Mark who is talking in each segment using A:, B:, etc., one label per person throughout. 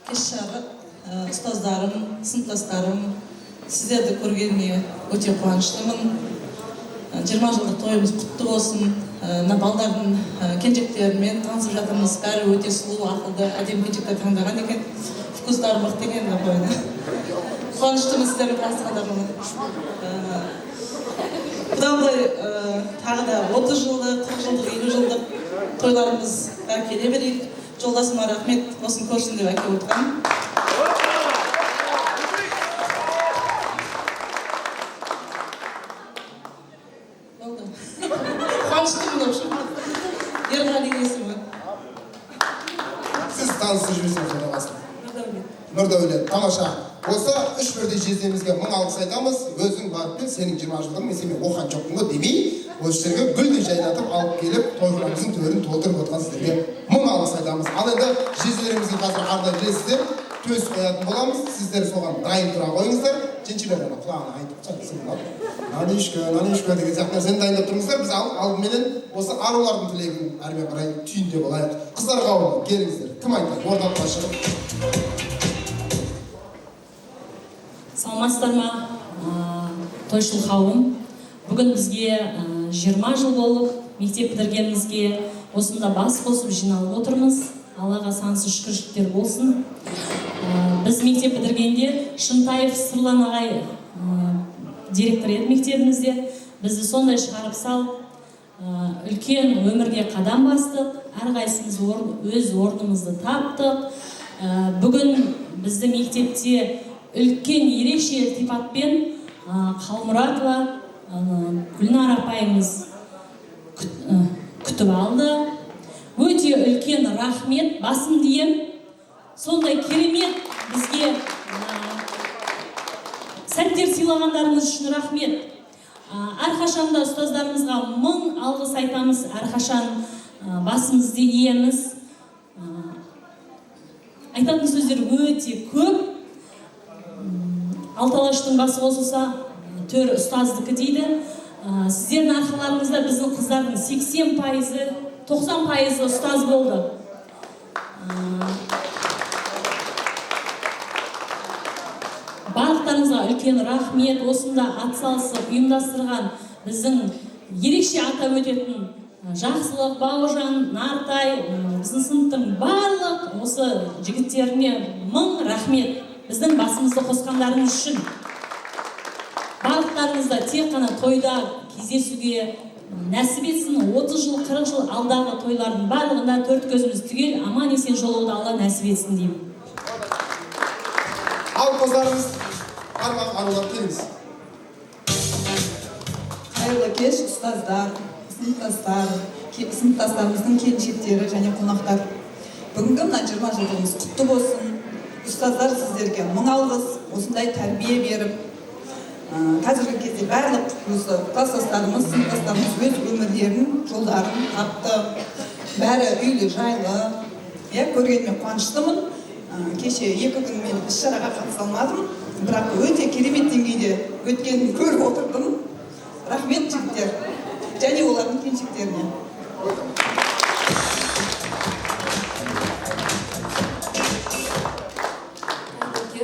A: кеш жағы ұстаздарым, сыныптастарым, сіздерді көргеніме өте қуаныштымын. 20 жылдық тойымыз құтты болсын. Балдардың келіншектерімен танысып жатырмыз. Бәрі өте сұлу, ақылды, әдемі келіншектер таңдаған екен. Вкустары мықты екен қойды. Қуаныштымын сіздермен танысқандарына. Бұдан былай тағы да 30 жылдық, 40 жылдық, 50 жылдық тойларымыз келе берейік. Жолдасыма рахмет, осыны көрсін деп әкеліп отырғаным. Болды. Қуаныштымын үшін. Ерғали есімі.
B: Сіз танысып жүрсеңіз одан басын. Нұрдәулет, тамаша. Осы үш бірдей жездемізге 1000 алғыс айтамыз. Өзің барып кел, сенің 20 жылдың, мен сенің оқыған жоқпын ғой демей, осы жерге гүлдей жайнатып алып келіп, тойғанымыздың төрін толтырып отқан сіздерге 1000 алғыс айтамыз. Ал енді жезделерімізге қазір арда білесіздер, төс қоятын боламыз. Сіздер соған дайын тұра қойыңыздар. Женшелер ана құлағына айтып жатсыңдар. Нанишка деген сияқты нәрсені дайындап тұрыңыздар. Біз алдыменен осы арулардың тілегін әрмен қарай түйінде болайық. Қыздар қауымы, келіңіздер. Кім айтады? Орталыққа шығып.
C: Саламатсыздар ма, тойшыл қауым. Бүгін бізге 20 жыл болып, мектеп бітіргенімізге осында бас қосып жиналып отырмыз. Аллаға сансыз шүкіршіліктер болсын. Біз мектеп бітіргенде Шынтаев Сырлан ағай директор еді мектебімізде. Бізді сондай шығарып салып, үлкен өмірге қадам бастық, әрқайсымыз өз орнымызды таптық. Бүгін бізді мектепте үлкен ерекше ілтипатпен Қалмұратова Гүлнар апайымыз күтіп алды. Өте үлкен рахмет, басым дейім. Сондай керемет бізге сәттер сыйлағандарыңыз үшін рахмет. Әрқашанда ұстаздарымызға 1000 алғыс айтамыз. Әрқашан басымызды иеміз. Айтатын сөздер өте көп. Алталаштың басы қосылса, төр ұстаздікі дейді. Сіздердің арқаларыңызда біздің қыздардың 80%, 90% ұстаз болды. Барлықтарыңызға үлкен рахмет. Осында атсалысып ұйымдастырған біздің ерекше атап өтетін Жақсылық, Бауыржан, Нартай, біздің сыныптың барлық осы жігіттеріне 1000 рахмет. Біздің басымызды қосқандарыңыз үшін. Барлықтарыңызда тек қана тойда кездесуге нәсіп етсін. 30 жыл, 40 жыл алдағы тойлардың барлығында төрт көзіміз түгел, аман есен жолауды Алла нәсіп етсін деймін.
B: Ал қыздарыңыз, арулар келіңіз.
A: Қайырлы кеш, ұстаздар, сыныптастарымыздың келіншектері және қонақтар. Бүгінгі мына 20 жылдығымыз құтты болсын. Ұстаздар сіздерге 1000 алғыс, осындай тәрбие беріп, қазіргі кезде барлық класстастарымыз, сыныптастарымыз өз өмірлерін, жолдарын тапты. Бәрі үйлі, жайлы. Көргеніме қуаныштымын. Кеше 2 күн мен іс-шараға қатыса алмадым, бірақ өте керемет деңгейде өткенін көріп отырдым. Рахмет жігіттер, және олардың келіншектеріне.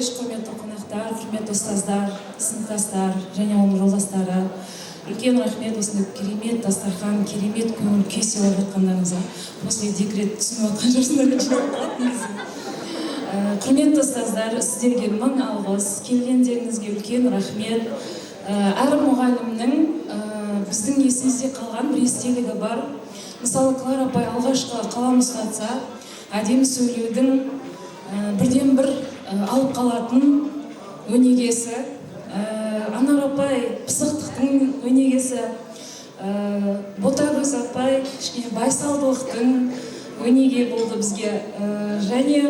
D: Құрметті қонақтар, құрметті ұстаздар, сыныптастар және оның жолдастары, үлкен рахмет осындай керемет дастархан, керемет көңіл күй сыйлап жатқандарыңызға. После декрет түсініп отқан жоқсыңдар. Құрметті ұстаздар, сіздерге 1000 алғыс, келгендеріңізге үлкен рахмет. Әр мұғалімнің біздің есімізде қалған бір естелігі бар. Мысалы, Клара апай алғашқы қалам ұстатса, әдемі сөйлеудің бірден бір алып қалатын өнегесі, Анар апай пысықтықтың өнегесі, Ботагөз апай байсалдылықтың өнеге болды бізге, және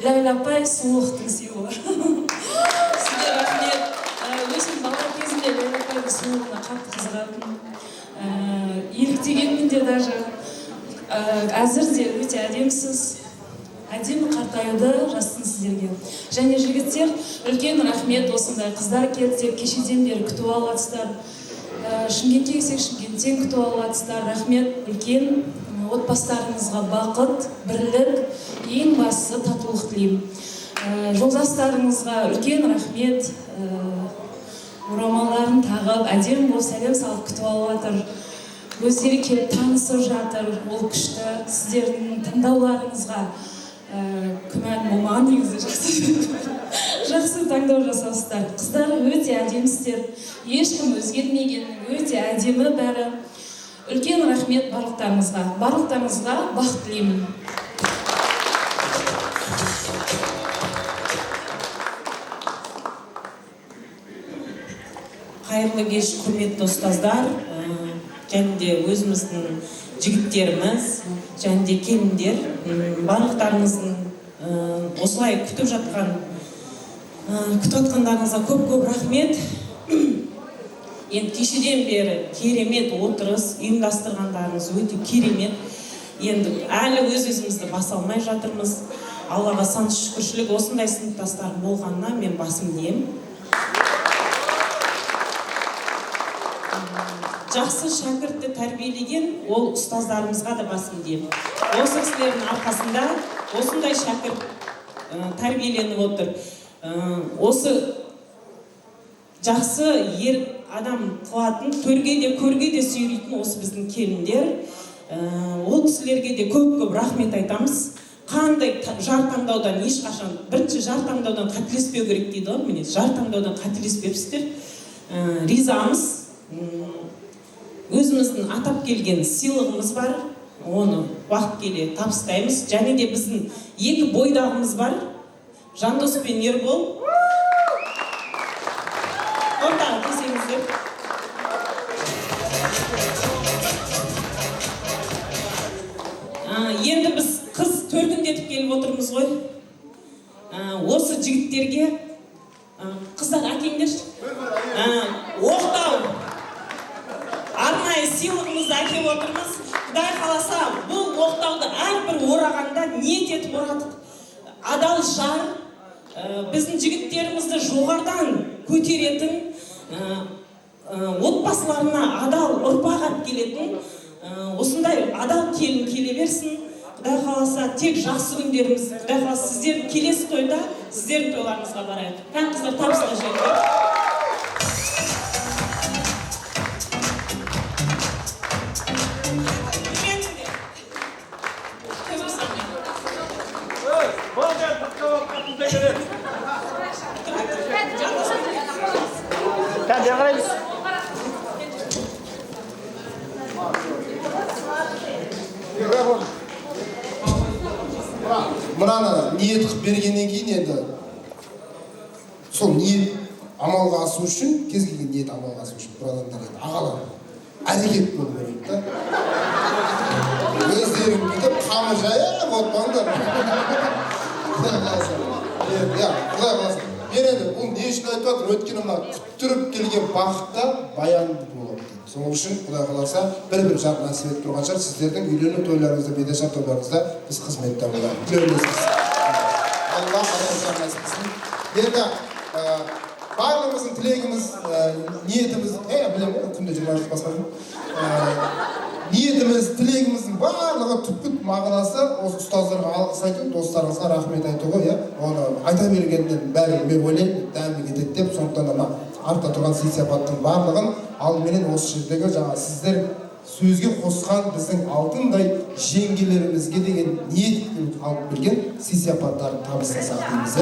D: Ләйла апай сұлулықтың сыйлығы. Сізге рахмет. Өзім бала кезінде Ләйла апайдың сұлулығына қатты қызығатын. Еліктегенмен де даже әзір де өте әдемсіз. Әдемі қартаюды жазсын сіздерге. Және жігіттер, үлкен рахмет, осындай қыздар келді деп кешеден бері күтіп алғансыздар. Шымкентке келсек, Шымкенттен күтіп алғансыздар. Рахмет, үлкен отбасыларыңызға бақыт, бірлік, ең бастысы татулық тілеймін. Жолдастарыңызға үлкен рахмет. Орамалдарын тағып, әдемі болып сәлем салып күтіп алып жатыр. Өздері келіп танысып жатыр. Ол күшті. Сіздердің таңдауларыңызға күмән болмаған, негізі жақсы таңдау жасасыздар. Қыздар өте әдемісіздер. Ешкім өзгермеген, өте әдемі бәрі. Үлкен рахмет барлықтарыңызға. Барлықтарыңызға бақыт тілеймін.
E: Қайырлы кеш, құрметті ұстаздар, және де өзіміздің жігіттеріміз, және де келіндер, барлықтарыңыздың осылай күтіп жатқандарыңызға көп рахмет. Енді кешеден бері керемет отырыс ұйымдастырғандарыңыз өте керемет. Енді әлі өз-өзімізді баса алмай жатырмыз. Аллаға сан шүкіршілік, осындай сыныптастар болғанына мен басым деймін. Жақсы шәкіртті тәрбиелеген ол ұстаздарымызға да басым деймін. Осы кісілердің арқасында осындай шәкірт тәрбиеленіп отыр. Осы жақсы ер адам қылатын, төрге де көрге де сүйрейтін осы біздің келіндер. Ол кісілерге де көп рахмет айтамыз. Қандай жар таңдаудан ешқашан, бірінші жар таңдаудан қателеспеу керек дейді ғой, міне жар таңдаудан қателеспепсіздер. Ризамыз. Өзіміздің атап келген сыйлығымыз бар, оны уақыт келе табыстаймыз. Және де біздің екі бойдағымыз бар, Жандос пен Ербол. Ортаға келсеңіздер. Енді біз қыз төркіндетіп келіп отырмыз ғой. Осы жігіттерге қыздар әкеңдерші. Оқтау арнайы сыйлығымызды әкеп отырмыз. Құдай қаласа, бұл оқтауды әрбір орағанда ниет етіп орадық. Адал жар, біздің жігіттерімізді жоғардан көтеретін, отбасыларына адал ұрпақ алып келетін, осындай адал келін келе берсін. Құдай қаласа, тек жақсы күндеріміз. Құдай қаласа, сіздердің келесі тойда, сіздердің тойларыңызға барайық. Қан қыздар табысына жетті.
B: Мұраны ниет қып бергеннен кейін енді сол ниет амалға асу үшін, кез келген ниет амалға асу үшін бір адамдар енді ағалар әрекет болу керек та. Өздерің бүйтіп қамы жая отпаңдар. Құдай қаласа. Құдай қаласа. Мен енді бұл не үшін айтып жатыр? Өйткені мына күттіріп келген бақытта баянды болады дейді. Сол үшін Құдай қаласа бір жар насip етіп тұрған шығар. Сіздердің үйлену тойларыңызда, бедешар тойларыңызда біз қызметте боламыз. Тілеулесіз. Алла жар насip етсін. Енді барлығымыздың тілегіміз, ниетіміз, білемін ғой, күнде 20 жыл басқардым. Ниетіміз, тілегіміздің барлығы түпкі мағынасы осы ұстаздарға алғыс айту, достарыңызға рахмет айту ғой, оны айта бергеннен бәрі мен ойлаймын, дәмі кетеді деп, сондықтан да артта тұрған сый-сияпаттың барлығын алдыменен осы жердегі жаңа сіздер сөзге қосқан біздің алтындай жеңгелерімізге деген ниет алып берген сый-сияпаттарын табыстасақ дейміз.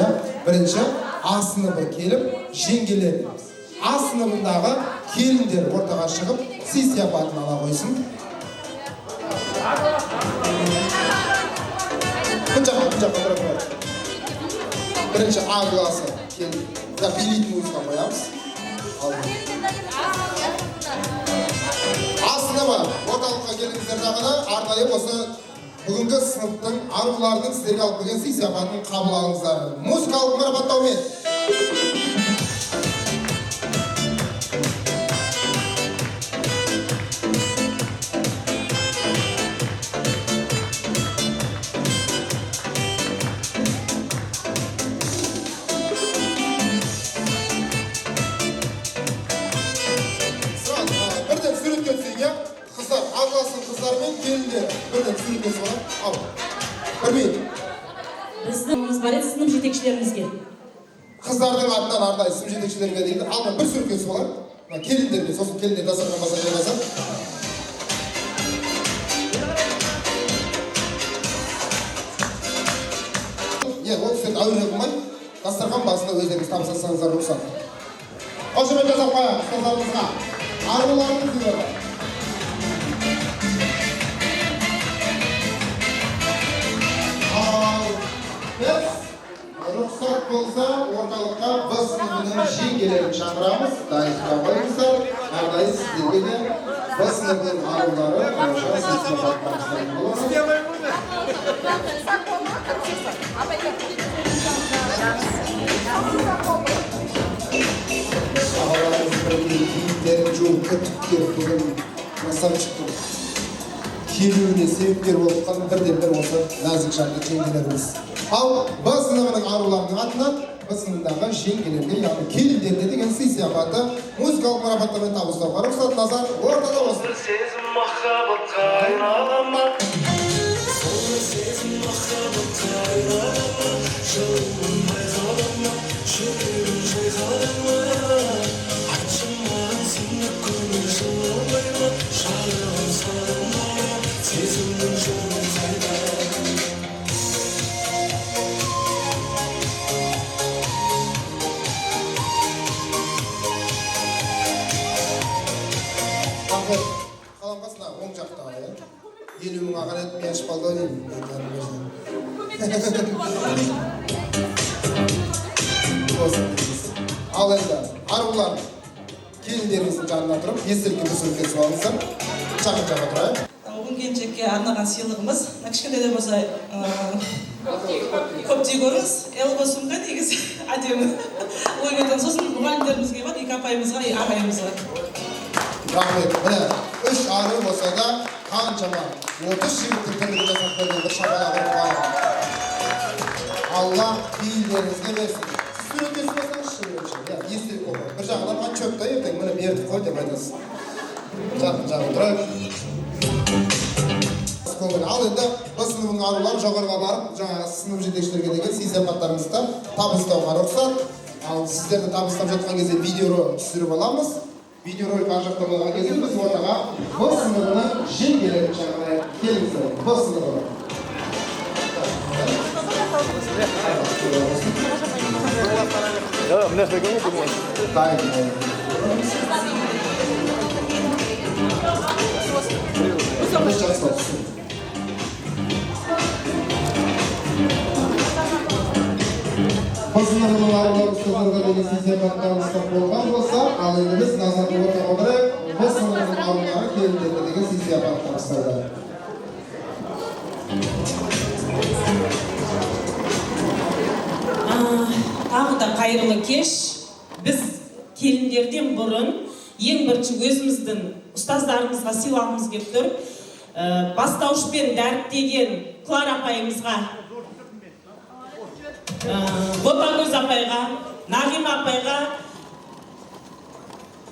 B: Бірінші А сыныбы келіп, жеңгелеріміз, А сыныбындағы келіндер ортаға шығып, сый-сияпатын ала қойсын. Күн жаққа тұрады. Бірінші А класы келіп, билейтін өзіға қоямыз. А сыныбы орталыққа келіңіздер жағына, арнайы осы бүгінгі сыныптың аруларының сіздерге алып келген сый-сияпатын қабыл алыңыздар. Музыкалық марапаттаумен. Бірден суретке түсейін, қыздар, А класының қыздарымен келіндер бірден суретке соғып, ал. Бірмейді.
C: Біздің бар еді сынып жетекшілерімізге.
B: Қыздардың атынан арнайы сынып жетекшілерге дейін алдынан бір сөмкесі болады. Келіндерге, сосын келіндер дастархан басына жайғасады. Ол кісілерді әуре қылмай, дастархан басында өздеріңіз табыстасаңыздар рұқсат. Қошемет жасап қояйық ұстаздарымызға. Аруларымыз деп отыр. Біз рұқсат болса, орталыққа Б сыныбының жеңгелерін шақырамыз. Дайындыққа қойыңыздар. Арнайы сіздерге де Б сыныбының арулары жаңа сізге қатпаңыздар болады. Ағаларымыздың киімдерін жуып күтіп келіп бүгін красавчиктің келуіне себепкер болып қалған бірден-бір осы нәзік жанды жеңгелеріміз. Ал Б сыныбының аруларының атынан Б сыныбындағы жеңгелерге, яғни келіндерге деген сый сияпаты музыкалық марапаттармен табыстауға рұқсат. Назар ортада болсын.
F: Сезім махаббатқа айналама, сол сезім махаббатқа айналама, жылын байқалама, жүрегім жайқалама, айтшы маған сені көңіл жыламай ма, жарығым саламай ма, сезімнің жолын қайда.
B: Қаланғасына оң жақта, 50 мың ағар еді, мен шпалда деймін. Ал енді, арулар келіндеріңіздің жанына тұрып, естелікке бір сөйлеке сұлаңыздар. Жақын жаққа тұрайық.
G: Оғын келіншекке арнаған сыйлығымыз, кішкентай де болса көптей көріңіз. Элба сумка негізі әдемі. Ойбеттен сосын мұғалімдерімізге бар, 2 апайымызға, ағайымызға.
B: Рахмет. Міне, 3 ары болса да қаншама 30 жігіттің тірлігі жасап қойған бір шапалақ ұрып. Алла бейілдеріңізге берсін. Сіз сөйлетесіз болсаңыз шыруынша. Естелік оқы. Бір жағынан қан чөпті ертең міне бердік қой деп айтасыз. Жақын тұрайық. Ал енді Б сыныбының арулары жоғарыға барып, жаңа сынып жетекшілерге деген сый сияпаттарыңызды табыстауға рұқсат. Ал сіздерді табыстап жатқан кезде видео түсіріп аламыз. Видеоролик аржақта болған кезде біз ортаға Б сыныбының жеңгелерін шақырайық. Келіңіздер, Б сыныбы. Б сыныбының арулары ұстаздарға деген сый сияпаттарымызды болған болса, ал енді біз назарды ортаға отырайық. Б сыныбының арулары келіндерге деген сый сияпаттарымызды.
E: Тағы да қайырлы кеш. Біз келіндерден бұрын ең бірінші өзіміздің ұстаздарымызға сыйлағымыз келіп тұр. Бастауышпен дәріптеген Клара апайымызға, Ботагөз апайға, Нағима апайға,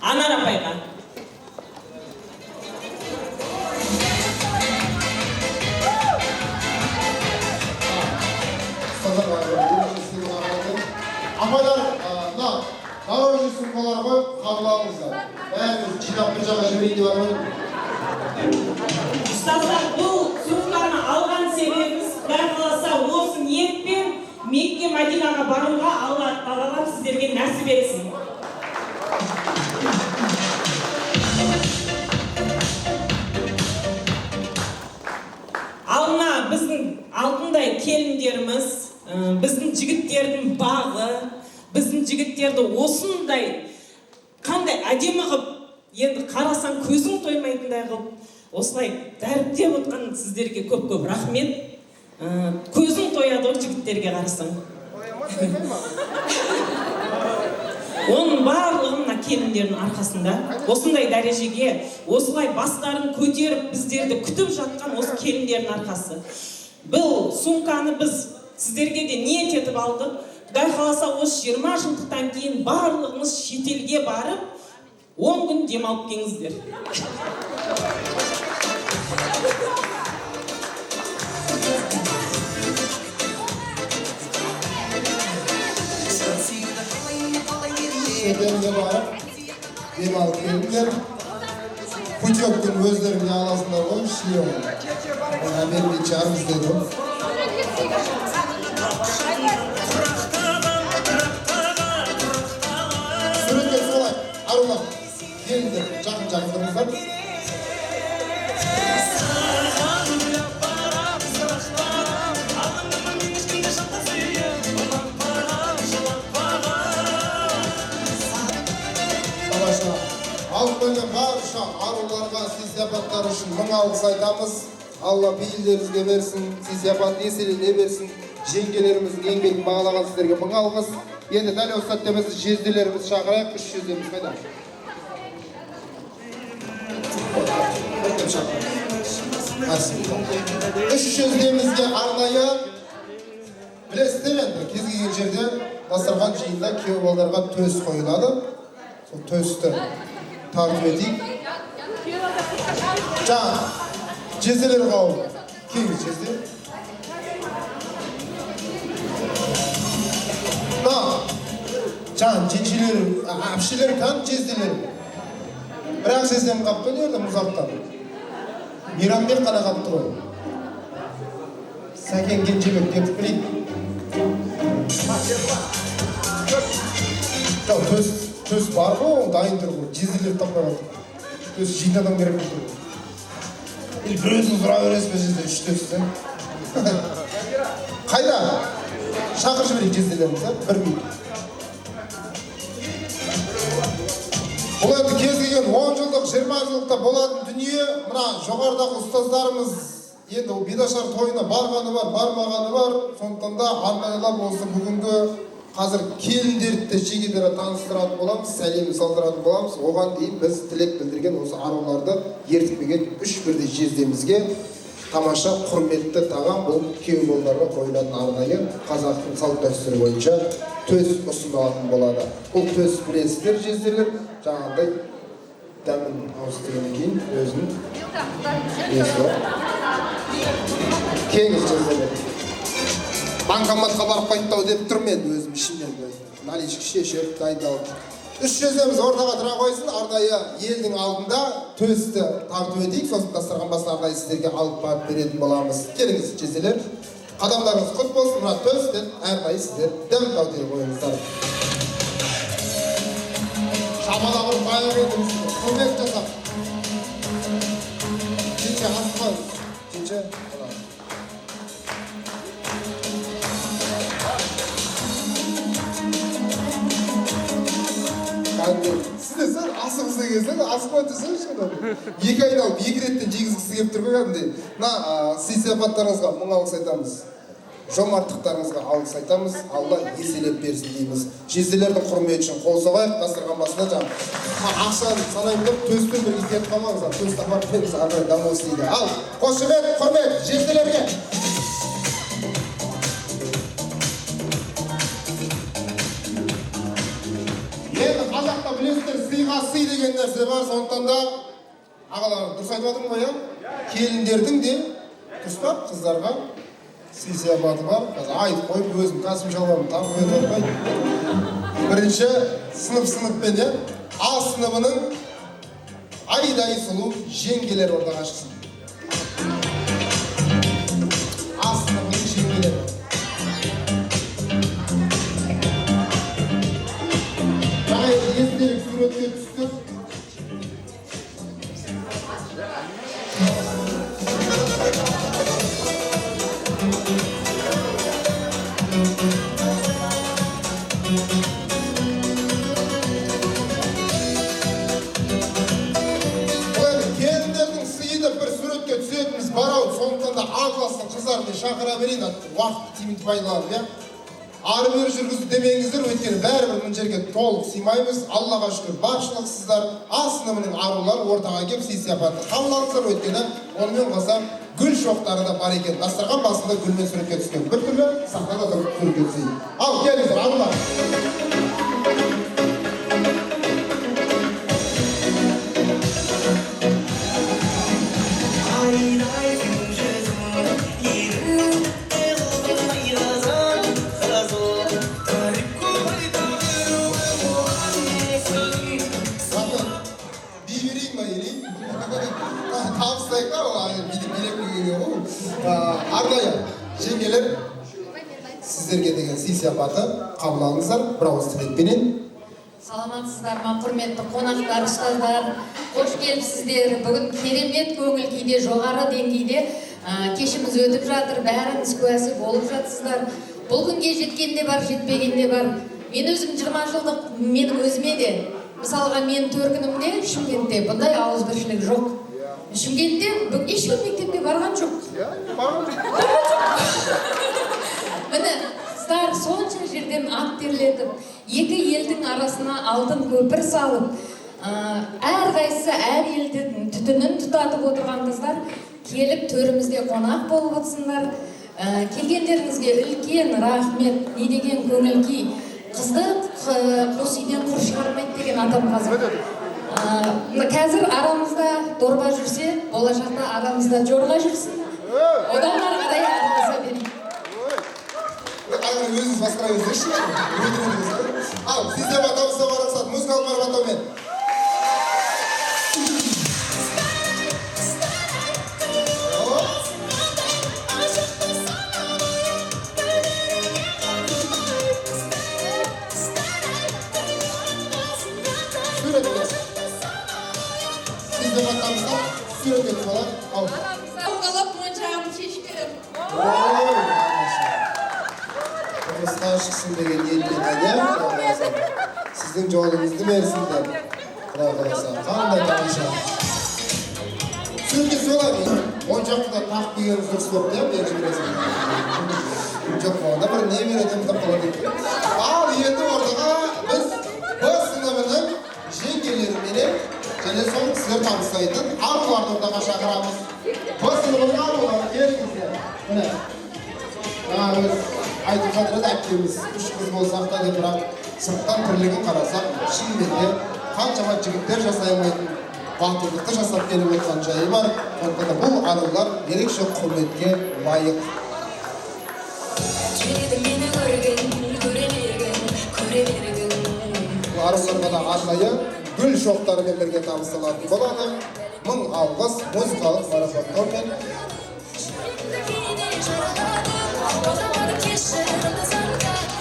E: Анар апайға.
B: Апайлар, наурыз сұмқалар ғой, қабыл алыңыздар. Бәріміз жинап бір жаға жіберейін деп армайым.
E: Ұстаздар, бұл сұмқаны алған себебіміз, құдай қаласа осы ниетпен Мекке Мәдинаға баруға Алла тағала сіздерге нәсіп етсін. Алына біздің алтындай келіндеріміз, біздің жігіттердің бағы, біздің жігіттерді осындай қандай әдемі қылып, енді қарасаң көзің тоймайтындай қылып, осылай дәріптеп отқан сіздерге көп-көп рахмет. Көзің тояды ол жігіттерге қарасаң. Оның барлығы мына келіндердің арқасында осындай дәрежеге, осылай бастарын көтеріп біздерді күтіп жатқан осы келіндердің арқасы. Бұл сумканы біз сіздерге де ниет етіп алдық. Құдай қаласа осы 20 жылдықтан кейін барлығымыз шетелге барып 10 күн демалып келіңіздер.
B: мемлекеттерге барып демалып келдіңдер. Путевканы өздеріңе аласыңдар ғой, шлем. Бермей шығармыз деді ғой. Суретке солай, арулар, келіңдер, жақын тұрыңыздар. Алып қойған барша аруларға сый-сияпаттар үшін мың алғыс айтамыз. Алла пейілдеріңізге берсін, сый-сияпат еселене берсін. Жеңгелеріміздің еңбегін бағалаған сіздерге мың алғыс. Енді дәл осы сәтте біз жезделерімізді шақырайық, 3 жездеміз қайда? Үш жездемізге арнайы білесіздер енді, кез келген жерде дастархан жиында күйеу балаларға төс қойылады. Сол төсті тартып етейік. Жаңа, жезделер қауым. Келіңіз жезде. Жаңа, жеңшелер, әпшелер кән жезделер. Бірақ жездем қапты өнерді мұзаптан. Мейрамбек қана қапты ғой. Сәкен Кенжебек деп білейік. Төс бар ғой, дайын тұр ғой, жезделер таппай қалды. Төс жинадан керек тұр. Бір өзін сұра өресіз бе жезде, 3 төсті. Қайда? Шақыр жіберейік жезделеріміз, бір минут. Бұл енді кез келген 10 жылдық, 20 жылдықта болатын дүние, мына жоғарыдағы ұстаздарымыз енді бедашар тойына барғаны бар, бармағаны бар. Сондықтан да арнайылап осы бүгінгі қазір келіндерді жегедері таныстыратын боламыз, сәлем салдыратын боламыз. Оған дейін біз тілек білдірген осы аруларды ертіп келген 3 бірдей жездемізге тамаша құрметті тағам бұл күйеу балаларға қойылатын арнайы қазақтың салт дәстүрі бойынша төс ұсынылатын болады. Бұл төс білесіздер жезделер, жаңағыдай дәмін ауыстырғаннан кейін өзінің несі бар. Кеңіз жезделер. Банкоматқа барып қайттау деп тұрмын енді өзім ішімнен өзім. Наличка шешіп, дайындалып. 3 жездеміз ортаға тұра қойсын, арнайы елдің алдында төсті тартып етейік. Сосын дастархан басына арнайы сіздерге алып барып беретін боламыз. Келіңіз жезделер. Қадамдарыңыз құт болсын, мына төстен әрнайы сіздер дәмдау деп қойыңыздар. Шамала бір байыр едіңіз, көмек жасап. Жеңше асықпаңыз. Жеңше. Сіздер асығысы келсең, асықпай тұрсаң шыққан. 2 айналып 2 реттен жегізгісі келіп тұр кәдімгідей. Мына сый-сияпаттарыңызға мың алғыс айтамыз. Жомарттықтарыңызға алғыс айтамыз. Алла еселеп берсін дейміз. Жезделердің құрметі үшін қол соғайық, дастархан басына жаңа. Ақшаны санаймын деп төспен бірге кетіп қалмаңыздар. Төс тапап беріңіз, арнайы дамыс дейді. Ал, қошемет, құрмет, жезделерге. Енді қазақта білесіздер, сыйға сый деген нәрсе бар, сондықтан да ағалар дұрыс айтып отырмын ғой, келіндердің де дұрыс па, қыздарға сый-сияпаты бар. Қазір айтып қойып, өзім кәсіп жалғамын тағып етіп отпайды. Бірінші сынып-сыныппен, А сыныбының айдай сұлу жеңгелер ортаға шықсын. А сыныбының жеңгелер. Естелік суретке түстік. Келіндердің сыйды бір суретке түсетіміз барау, сондықтан да ағыласын қызармен шақыра берейін, уақытты тиімді пайдаланып, ары-бері жүргізіп демеңіздер, өйткені бәрібір мына жерге толық сыймаймыз. Аллаға шүкір баршылықсыздар. А сыныбының арулар ортаға келіп сый-сияпатты қабыл алыңыздар, өйткені онымен қоса гүл шоқтары да бар екен. Дастархан басында гүлмен суретке түскен. Bir түрлі сахнада тұрып суретке түсейін. Ал келіңіздер, арулар. арнайы жеңгелер сіздерге деген сый сияпаты қабыл алыңыздар, бір ауыз тілекпенен.
H: Саламатсыздар ма, құрметті қонақтар, ұстаздар, қош келіпсіздер. Бүгін керемет көңіл күйде, жоғары деңгейде кешіміз өтіп жатыр, бәріңіз куәсі болып жатсыздар. Бұл күнге жеткенде бар, жетпегенде бар. Мен өзім 20 жылдық, менің өзіме де, мысалға мен төркінімде Шымкентте бұндай ауызбіршілік жоқ. Шымкентте ешкім мектепке барған жоқ. Міне, қыздар сонша жерден ат терлетіп, екі елдің арасына алтын көпір салып, әрқайсысы әр елдің түтінін тұтатып отырған қыздар келіп төрімізде қонақ болып отырсыңдар. Келгендеріңізге үлкен рахмет, не деген көңіл күй. Қызды қос үйден құр шығармайды деген атам қазір. Қазір арамызда дорба жүрсе, болашақта арамызда жорға жүрсін. Одан ары қарай араласа берейік.
B: Өзіңіз басқара өздерші. Ал, сізде батамызда барасады, музыкалық марапаттаумен. Сізде батамызда сүйрет етіп алады. Ал.
H: Қалап моншағын шешіп берем.
B: Тұрмысқа шықсын деген ниетпен әне, сіздің жолыңызды берсіндер. Құдай қаласа, қандай тамаша. Сөйтке солай, моншақты тақ дегеніміз дұрыс болып деп, мен жібересің. Жоқ болғанда бір не беретім деп қалады. Ал енді ортаға біз сыныбының жеңгелеріменен және сол сіздер табыстайтын аруларды ортаға шақырамыз. Біз сыныбының арулары келіңіздер. Міне. Біз айтып жатыр әпкеміз, үш қыз болсақ та деп, бірақ сырттан тірлігін қарасақ, шынымен қаншама жігіттер жасай алмайтын батылдықты жасап келіп отырған жайы бар. Сондықтан бұл арулар ерекше құрметке лайық. Бұл аруларға да арнайы гүл шоқтарымен бірге табысталатын болады. 1000 алғыс музыкалық марапаттаумен.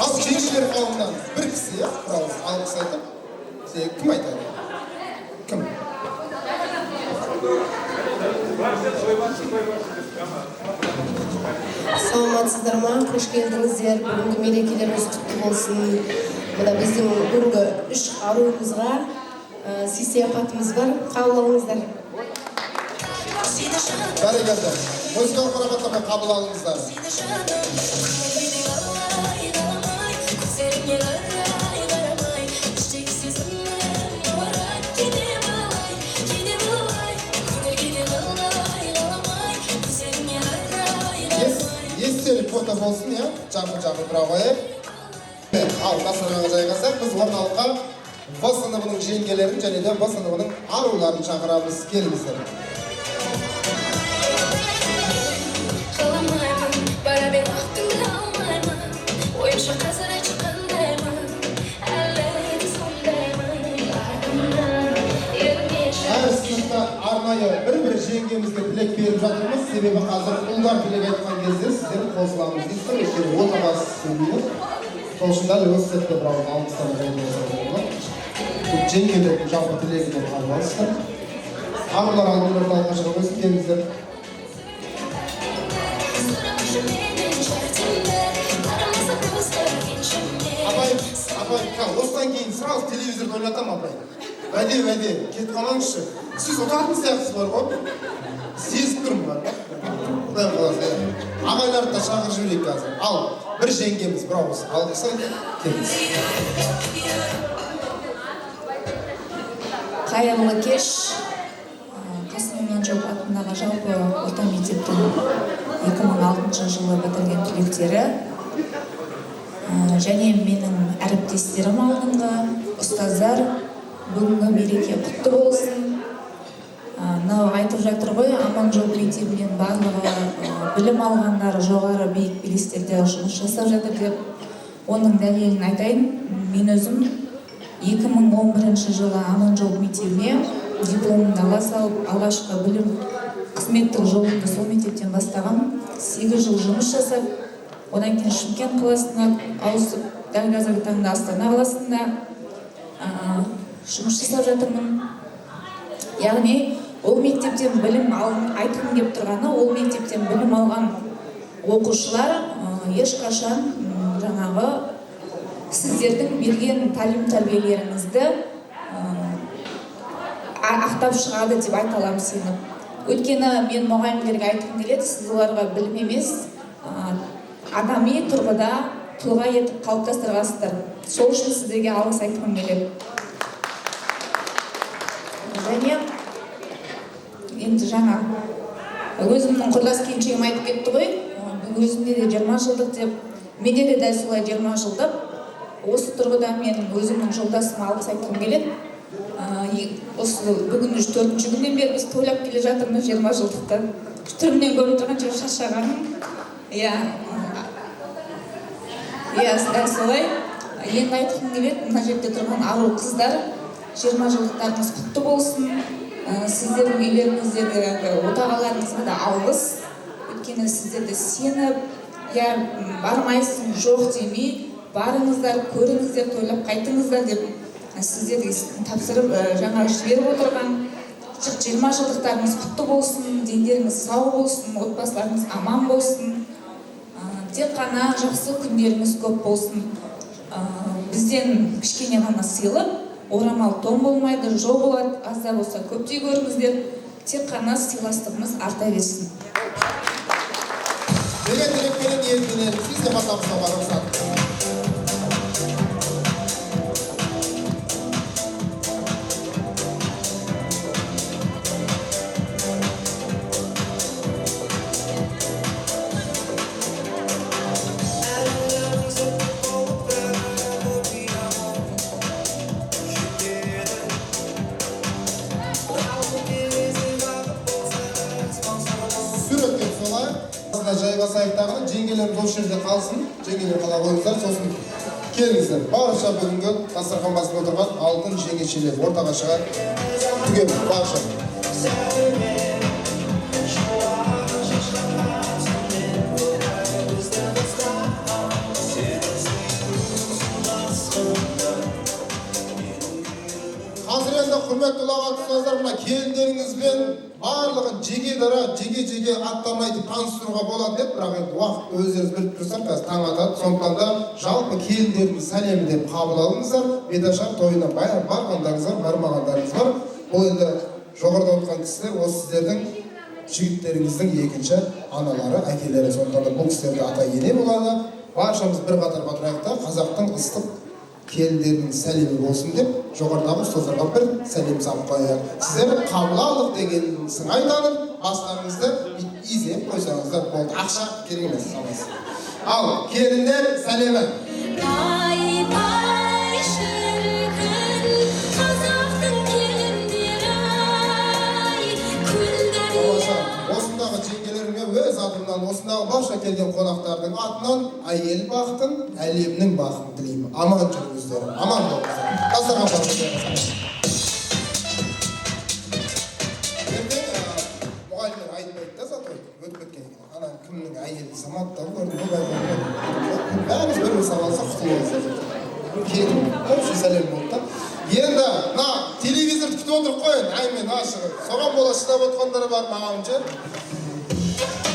B: Ал жеңшілер қауымынан бір кісі алғыс айтып, кім айтады? Кім?
I: Саламатсыздар ма, қош келдіңіздер. Бүгінгі мерекелеріңіз құтты болсын. Мына біздің бүгінгі 3 аруымызға сый сияпатымыз бар. Қабыл алыңыздар.
B: Бәрекелді. Музыкалық марапаттаумен қабыл алыңыздар. Естелік фото болсын, жақын тұра қойып. Ал дастарханға жайғасақ, біз орталыққа В сыныбының жеңгелерін және де В сыныбының аруларын шақырамыз. Келіңіздер. Әр сыныпта арнайы бір жеңгемізге тілек беріп жатырмыз. Себебі қазір ұлдар тілек айтқан кезде сіздер қосыламыз дейсіздер. Өйткені отағасы сөйлейді. Сол үшін дәл осы сәтте бір ауыз алғыстар болуы. Бұл жеңгелердің жалпы тілегіне қабыл алыңыздар. Арулар алдын орталыққа шығып өсіп келіңіздер. Апай, осыдан кейін сразу телевизорды ойнатам, апай. Вәде, кетіп қалаңызшы. Сіз ұтатын сияқтысыз бар ғой. Сезіп тұрмын бар. Құдай қаласа. Ағайларды да шақырып жіберейік қазір. Ал, бір жеңгеміз, бір ауыз алғыс айтып келіңіз.
J: Қайырлы кеш. Қасым Иманжолов атындағы жалпы орта мектептің 2006 жылы бітірген түлектері және менің әріптестерім алдыңғы ұстаздар, бүгінгі мереке құтты болсын. Мынау айтып жатыр ғой, Аманжолов мектебінен барлығы білім алғандар жоғары биік белестерде жұмыс жасап жатыр деп. Оның дәлелін айтайын. Мен өзім 2011 жылы Аманжолов мектебіне дипломымды ала салып, алғашқы білім қызметтік жолымды сол мектептен бастағам. 8 жыл жұмыс жасап, одан кейін Шымкент қаласына ауысып, дәл қазіргі таңда Астана қаласында жұмыс жасап жатырмын. Яғни ол мектептен білім айтқым келіп тұрғаны, ол мектептен білім алған оқушылар ешқашан жаңағы сіздердің берген тәлім-тәрбиелеріңізді ақтап шығады деп айта аламын сеніп. Өйткені мен мұғалімдерге айтқым келеді, сіз оларға білім емес, адами тұрғыда тұлға етіп қалыптастырғансыздар. Сол үшін сіздерге алғыс айтқым келеді. Және енді жаңа өзімнің құрдас келіншегім айтып кетті ғой, өзімде де 20 жылдық деп, менде де дәл солай 20 жылдық. Осы тұрғыда мен өзімнің жолдасыма алғыс айтқым келеді. Осы бүгін 4-ші күннен бері біз тойлап келе жатырмыз 20 жылдықты. Түрімнен көріп тұрған жоқ шаршағаным. Дәл солай. Енді айтқым келеді, мына жерде тұрған ару қыздар, 20 жылдықтарыңыз құтты болсын. Сіздердің үйлеріңіздегі отағаларыңызға да алғыс. Өйткені сіздерді сеніп, бармайсың, жоқ демей, барыңыздар, көріңіздер, тойлап қайтыңыздар деп сіздерге тапсырып жаңағы жіберіп отырған. 20 жылдықтарыңыз құтты болсын, дендеріңіз сау болсын, отбасыларыңыз аман болсын. Тек қана жақсы күндеріңіз көп болсын. Бізден кішкене ғана сыйлық, орамал тон болмайды, жол болады, аз да болса көптей көріңіздер. Тек қана сыйластығымыз арта берсін.
B: Деген тілекпенен ертінен сіз де бастапсыға барыңыздар. Жайбасайықтағы жеңгелеріміз осы жерде қалсын, жеңгелер қала қойыңыздар, сосын келіңіздер. Барынша бүгінгі дастархан басында отырған алтын жеңешелер ортаға шығар түгел барынша. Қазір енді құрметті ұлағат ұстаздар, мына келіндеріңізбен барлығын жеге аттарын айтып таныстыруға болады деп, бірақ енді уақыт өздеріңіз біліп тұрсыздар, қазір таң атады. Сондықтан да жалпы келіндердің сәлемі деп қабыл алыңыздар. Беташар тойына барғандарыңыз бар, бармағандарыңыз бар. Бұл енді жоғарыда отырған кісілер осы сіздердің жігіттеріңіздің екінші аналары, әкелері. Сондықтан да бұл кісілерге ата ене болады. Баршамыз бір қатарға тұрайық та қазақтың ыстық келіндердің сәлемі болсын деп, жоғарыдағы ұстаздарға бір сәлем салып қояйық. Сіздер қабылалық деген сыңай танып, бастарыңызды изеп қойсаңыздар болды. Ақша керек емес. Ал келіндер сәлемі. Осындағы жеңгелеріме өз атымнан, осындағы барша келген қонақтардың атынан әйел бақытын, әлемнің бақытын тілеймін. Аман жүріңіздер, аман болыңыздар. Дастархан басында. Мұғалімдер айтпайды да зато өтіп кеткен екен. Ана кімнің әйелі саматтан көрдім, бәріміз бір сабалса құтылуымыз. Келін, көпші сәлем болды да. Енді, телевизор күтіп отырып қойын, әймен ашығы. Соған бола шыдап отқандары бар мағамынша.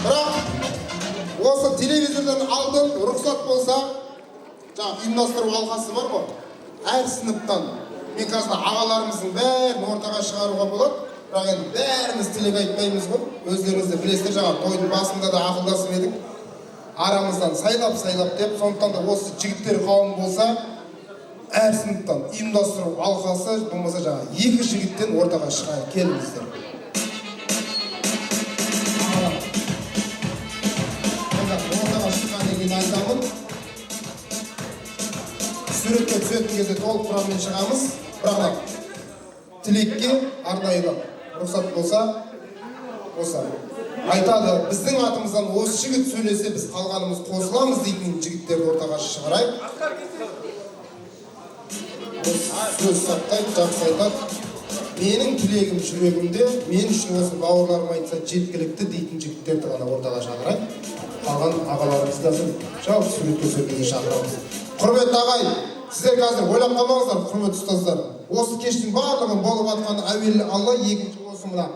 B: Бірақ, осы телевизордан алдын рұқсат болса, ұйымдастыру алқасы бар ғой, әр сыныптан. Мен қазір ағаларымыздың бәрін ортаға шығаруға болады. Бірақ енді бәріміз тілек айтпаймыз ғой. Өздеріңізді білесіздер, жаңа тойдың басында да ақылдасып едік. Арамыздан сайлап деп, сондықтан да осы жігіттер қауым болса, әр сыныптан ұйымдастыру алқасы болмаса жаңа 2 жігіттен ортаға шығайық, келіңіздер. Ортаға шыққаннан кейін айтамын. Суретке түсетін кезде толық құраммен шығамыз. Бірақ тілекке арнайылап рұқсат болса, айтады, біздің атымыздан осы жігіт сөйлесе, біз қалғанымыз қосыламыз дейтін жігіттерді ортаға шығарайық. Сөз сақтайды, жақсы айтады. менің тілегім жүрегімде, мен үшін осы бауырларым айтса жеткілікті дейтін жігіттерді ғана ортаға шақырайық. Қалған ағаларымызды жалпы суретке түсіруге шақырамыз. Құрметті ағай, сіздер қазір ойлап қалмаңыздар, құрметті ұстаздар. Осы кештің барлығын болып жатқан әуелі Алла, екінші осы мына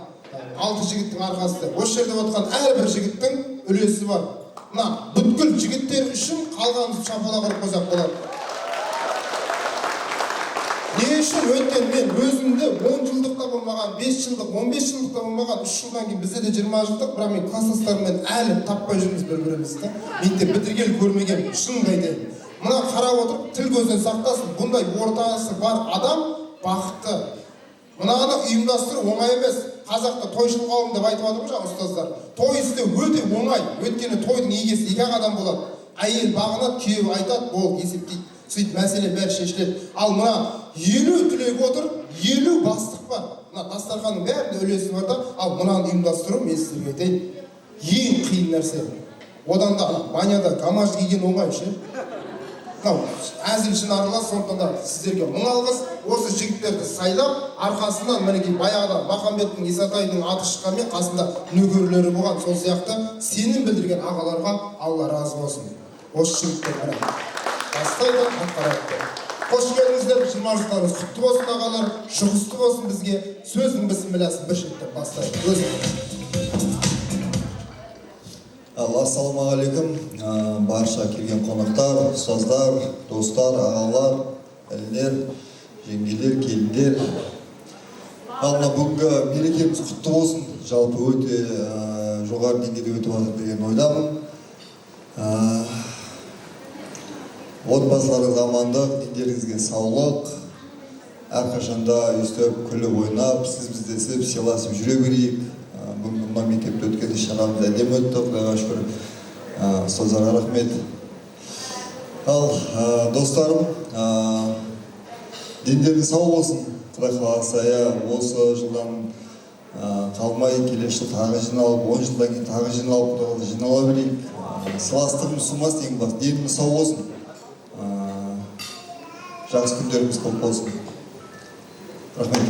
B: 6 жігіттің арқасы. Осы жерде отқан әрбір жігіттің үлесі бар. Мына бүткіл жігіттер үшін қалғанымызды шапалақ ұрып қойсақ болады. Не үшін? Өткен мен өзімді 10 жылдықта болмаған, 5 жылдық, 15 жылдықта болмаған, 3 жылдан кейін бізде де 20 жылдық, бірақ мен класстастарыммен әлі таппай жүрміз бір-бірімізді. Мектеп бітіргелі көрмеген, шынымды айтайын. Мына қарап отырып, тіл көзден сақтасын, бұндай ортасы бар адам бақытты. Мынаны ұйымдастыру оңай емес. Қазақта тойшыл қауым деп айтып жатыр ғой ұстаздар. Той істеу өте оңай. Өйткені тойдың егесі 2 адам болады. Әйел бағынады, күйеуі айтады, бол есептейді. Сөйтіп мәселе бәрі шешіледі. Ал мына 50 түлек отыр, 50 бастық бар. Мына дастарханның бәрінде үлесі бар да, ал мынаны ұйымдастыру мен сіздерге айтайын, ең қиын нәрсе. Одан да баняда гамаж киген оңай ше. Мынау әзіл-шын аралас, сондықтан да сіздерге мың алғыс. Осы жігіттерді сайлап, арқасынан мінекей баяғыда Махамбеттің Исатайдың аты шыққанмен қасында нөкерлері болған, сол сияқты сенім білдірген ағаларға Алла разы болсын. Осы жігіттер бастайды, атқарады. Қош келдіңіздер, 20 жылдарыңыз құтты болсын ағалар, жұғысты болсын бізге. Сөздің бісмілласын бір шеттен бастайды.
K: Ассалаумағалейкум, барша келген қонақтар, ұстаздар, достар, ағалар, әлілер, жеңгелер, келіндер. Алла бүгінгі мерекеміз құтты болсын. Жалпы өте жоғары деңгейде өтіп жатыр деген ойдамын. Отбасыларыңызға амандық, дендеріңізге саулық, әрқашанда өстіп күліп ойнап, сіз біздесіп, сыйласып жүре берейік. Бүгін мына мектепте өткен іс-шарамыз әдемі өтті, Құдайға шүкір. Ұстаздарға рахмет. Ал достарым, дендеріңіз сау болсын. Құдай қаласа, осы жылдан қалмай келесі жыл тағы жиналып, 10 жылдан кейін тағы жиналып, жинала берейік. Сыйластығымыз сумас деген бас. Дендеріңіз сау болсын. Жақсы күндеріңіз көп болсын. Рахмет.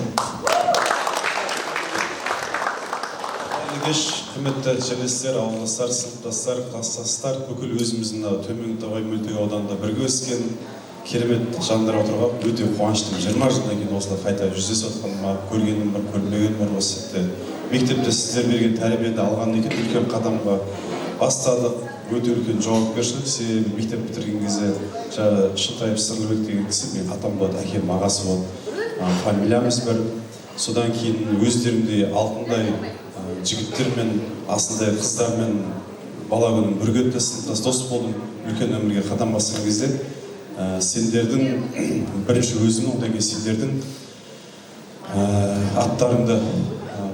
L: Кеш, құрметті жерлестер, ауылдастар, сыныптастар, класстастар, бүкіл өзіміздің Төменгі Торғай мөлтек ауданында бірге өскен керемет жандар отырған өте қуаныштымын. 20 жылдан кейін осылай қайта жүздесіп отқаныма, көргенім бар, көрмегенім бар. Осы сәтте мектепте сіздер берген тәрбиені алған екен, үлкен қадамға бастадық. Өте үлкен жауапкершілік. Себебі мектеп бітірген кезде Шынтаев Сырлыбек деген кісі менің атам болады, әкем ағасы болады. Фамилиямыз бір. Содан кейін өздерінде алтындай жігіттермен, асындай қыздармен бала күнім бірге өтті, сыныптас дос болдым. Үлкен өмірге қадам басқан кезде сендердің бірінші өзімнің, одан кейін сендердің аттарыңды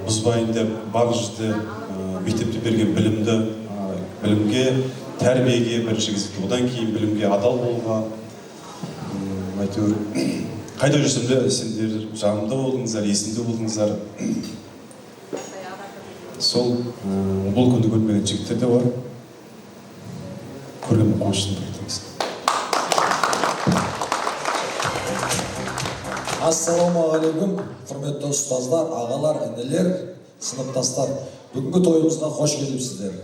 L: бұзбайын деп бар жерде мектепте берген білімге, тәрбиеге бірінші кезекте, одан кейін білімге адал болуға, әйтеуір қайда жүрсем де сендер жанымда болдыңыздар, есімде болдыңыздар. Сол бұл күнді көрмеген жігіттер де бар. Көрген қуаныштымын айтыңыз.
M: Ассалаумағалейкум, құрметті ұстаздар, ағалар, інілер, сыныптастар. Бүгінгі тойымызға қош келіпсіздер.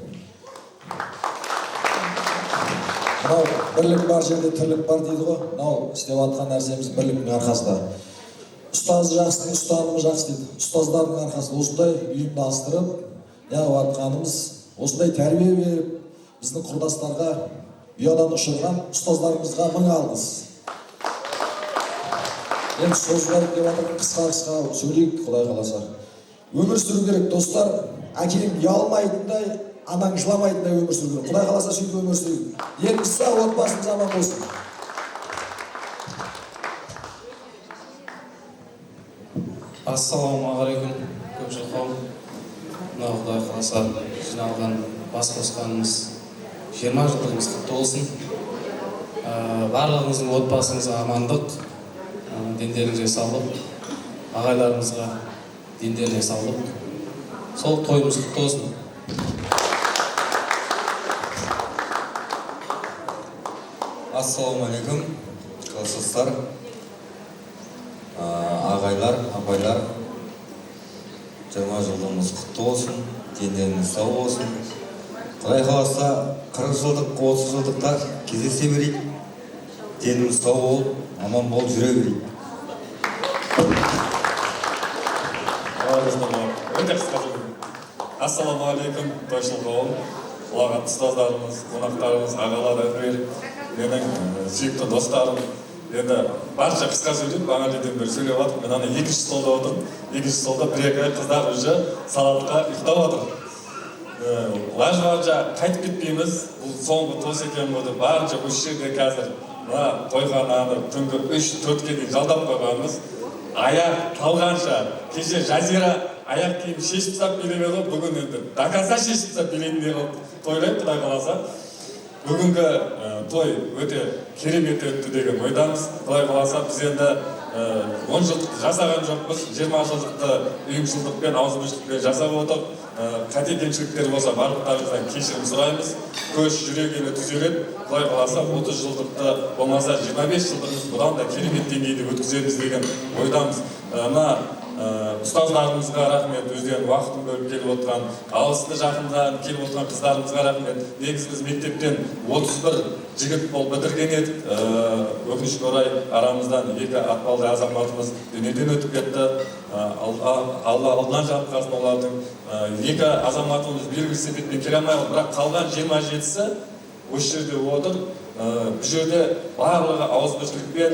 M: Мынау бірлік бар жерде тірлік бар дейді ғой. Мынау істеп жатқан нәрсеміз бірліктің арқасында. Ұстаз жақсының ұстанымы жақсы дейді. Ұстаздардың арқасында осындай ұйымдастырып, яғып атқанымыз, осындай тәрбие беріп, біздің құрдастарға ұядан ұшырған ұстаздарымызға мың алғыс. Енді сөз бар деп жатыр, қысқа сөйлейік, Құдай қаласа. Өмір сүру керек, достар, әкең ұялмайтындай, анаң жыламайтындай өмір сүру керек. Құдай қаласа сөйтіп өмір сүрейік. Деніміз сау, отбасымыз аман болсын.
N: Ассалаумағалейкум, көпшіл қауым. Мына Құдай қаласа жиналған бас қосқанымыз 20 жылдығымыз құтты болсын. Барлығыңыздың отбасыңызға амандық, дендеріңізге саулық, ағайларымызға дендеріне саулық. Сол тойымыз құтты болсын.
K: Ассалаумағалейкум, класстастар, ағайлар, апайлар,
O: жылдығымыз құтты болсын, дендеріңіз сау болсын. Құдай қаласа 40 жылдық, 30 жылдықтар кездесе берейік. Деніміз сау болып, аман болып жүре берейік.
P: Өте қысқа жүрдім. Ассалаумағалейкум, тойшыл қауым, ұлағатты ұстаздарымыз, қонақтарымыз, ағалар, әпкелер, менің сүйікті достарым. Енді барша қысқа сөйлеп, бағанадан бері сөйлеп жатыр. Мен ана екінші столда отырмын. Екінші столда бір-екі қыздар уже салатқа ұйықтап жатыр. Лажы-лажа қайтып кетпейміз. Бұл соңғы тос екен ғой. Барынша осы жерде қазір мына тойхананы түнгі 3-4-ге дейін жалдап қойғанбыз. Аяқ талғанша, кеше Жазира аяқ киім шешіп сап билеп еді, бүгін енді доказа шешіп сап билейтіндей қылып тойлаймын, Құдай қаласа. Бүгінгі той өте керемет өтті деген ойдамыз. Құдай қаласа біз енді 10 жыл жасаған жоқпыз, 20 жылдықты ұйымшылдықпен, ауызбіршілікпен жасап отыр. Қате кемшіліктер болса барлықтарыңыздан кешірім сұраймыз. Көш жүрегені түзеледі. Құдай қаласа 30 жылдықты болмаса 25 жылдығымыз бұдан да керемет деңгейде өткіземіз деген ойдамыз. Ұстаздарымызға рахмет, өздерінің уақытын бөліп келіп отырған, алысты жақындан келіп отырған қыздарымызға рахмет. Негізі біз мектептен 31 жігіт болып бітірген едік. Өкінішке орай арамыздан 2 атпалды азаматымыз дүниеден өтіп кетті. Алла алдынан жарылқасын олардың. 2 азаматымыз белгілі себеппен келе алмай қалды, бірақ қалған 27-сі осы жерде отыр. Бұл жерде барлығы ауызбіршілікпен,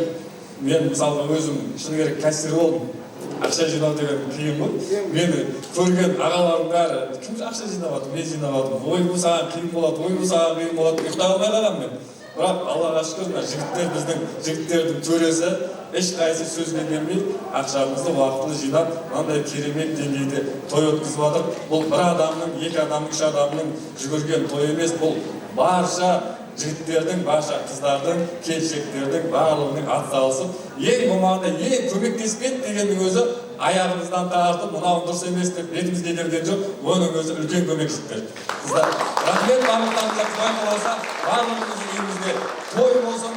P: мен мысалға өзім шыны керек кәсір болдым. Ақша жинау деген қиын ғой. Мені көрген ағаларым бәрі кім ақша жинап жатыр, мен жинап жатырмын. Ой, бұл саған қиын болады, ой, бұл саған қиын болады. Ұйықтай алмай қалғанмын мен. Бірақ Аллаға шүкір, жігіттер біздің жігіттердің төресі ешқайсы сөзге келмей, ақшамызды уақытылы жинап, мынандай керемет деңгейде той өткізіп жатыр. Бұл бір адамның, 2 адамның, 3 адамның жүгірген той емес, бұл барша жігіттердің, барша қыздардың, келіншектердің барлығының атсалысып, ең болмағанда ең көмектескен дегеннің өзі аяғымыздан тартып, мынау дұрыс емес деп бетімізге келген жоқ, оның өзі үлкен көмекшіліктер. Қыздар, рахмет барлықтарыңызға, Құдай қаласа, барлығымыздың үйімізде той болсын,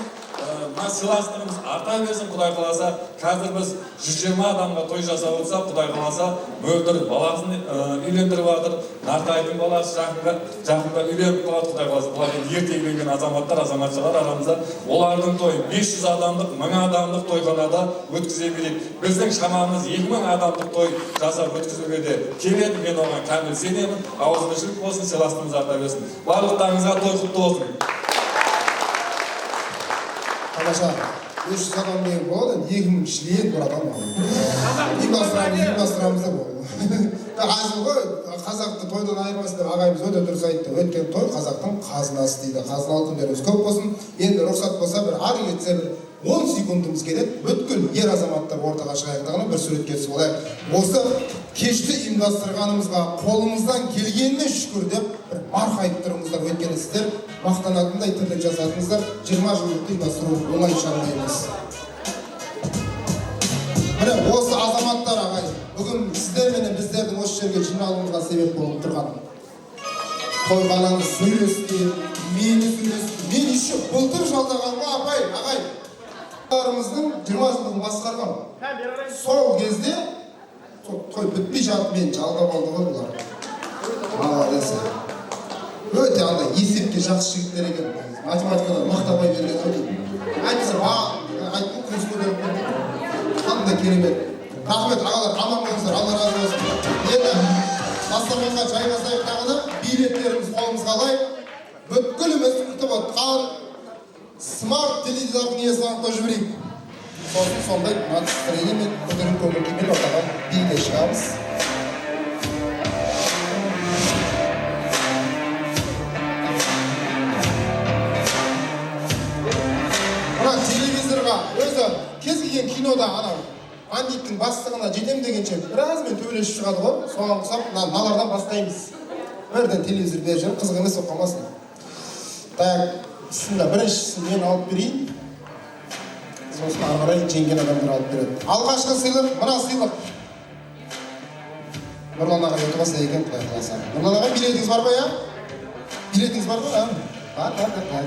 P: сыйластығымыз арта берсін, Құдай қаласа. Қазір біз 120 адамға той жасап отырсақ, Құдай қаласа, мөлдір баласын үйлендіріп жатыр. Нартайдың баласы жақында үйленіп қалады, Құдай қаласа. Бұлар ерте үйленген азаматтар, азаматшалар арамызда. Олардың тойын 500 адамдық, 1000 адамдық тойханада өткізе берейік. Біздің шамамыз 2000 адамдық той жасап өткізуге де келеді. Мен оған кәміл сенемін. Ауызбіршілік болсын, сыйластығымыз арта берсін. Барлықтарыңызға той құтты болсын.
B: Тамаша, 500 адам деген болады, 2000 шлен бір адам бар. Ұйымдастырамыз да болды. Азыл ғой, қазақты тойдан айырмасын деп ағайымыз өте дұрыс айтты. Өткен той қазақтың қазынасы дейді. Қазыналы күндеріңіз көп болсын. Енді рұқсат болса бір ары кетсе бір 10 секундымыз келеді. Бүткіл ер азаматтар ортаға шығайықтағына бір суретке түсіп алайық. Осы кешті ұйымдастырғанымызға қолымыздан келгеніне шүкір деп бір марқайып тұрыңыздар. Өйткені сіздер мақтанатындай тірлік жасадыңыздар. 20 жылдықты ұйымдастыру оңай шаруа емес. Міне осы азаматтар ағай, бүгін сіздер менен біздердің осы жерге жиналуымызға себеп болып тұрған. Тойхананы сөйлесті, мені сөйлесті. Мен еще былтыр жалдағанға апай, ағай. Ағайларымыздың 20 жылдығын басқарған. Сол кезде той бітпей жатып мен жалдап алды ғой бұлар. Молодец. Өте андай есепке жақсы жігіттер екен. Математикадан мақтабай берген ғой. Айтса айттым күрескелер. Қандай керемет. Рахмет ағалар, аман болыңыздар, Алла разы болсын. Енді дастарханға жайғасайық тағыны, билеттеріміз қолымызға алайық. Бүткіліміз күтіп отқан смарт теледидардың иесін анықтап жіберейік. Сосын сондай настроение мен күдірін көңіл-күймен ортаға биге шығамыз. Мына телевизорға өзі кез келген кинода анау бандиттің бастығына жетем дегенше біразмен төбелесіп шығады ғой. Соған ұқсап мыналардан бастаймыз. Бірден телевизор беріп жүріп қызық емес болып қалмасын. Так, сында біріншісін мен алып берейін. Сосын ары қарай жеңген адамдар алып береді. Алғашқы сыйлық мына сыйлық. Нұрлан аға отырмаса екен, Құдай қаласа. Нұрлан аға, билетіңіз бар ба, я? Билетіңіз бар ба? Бар,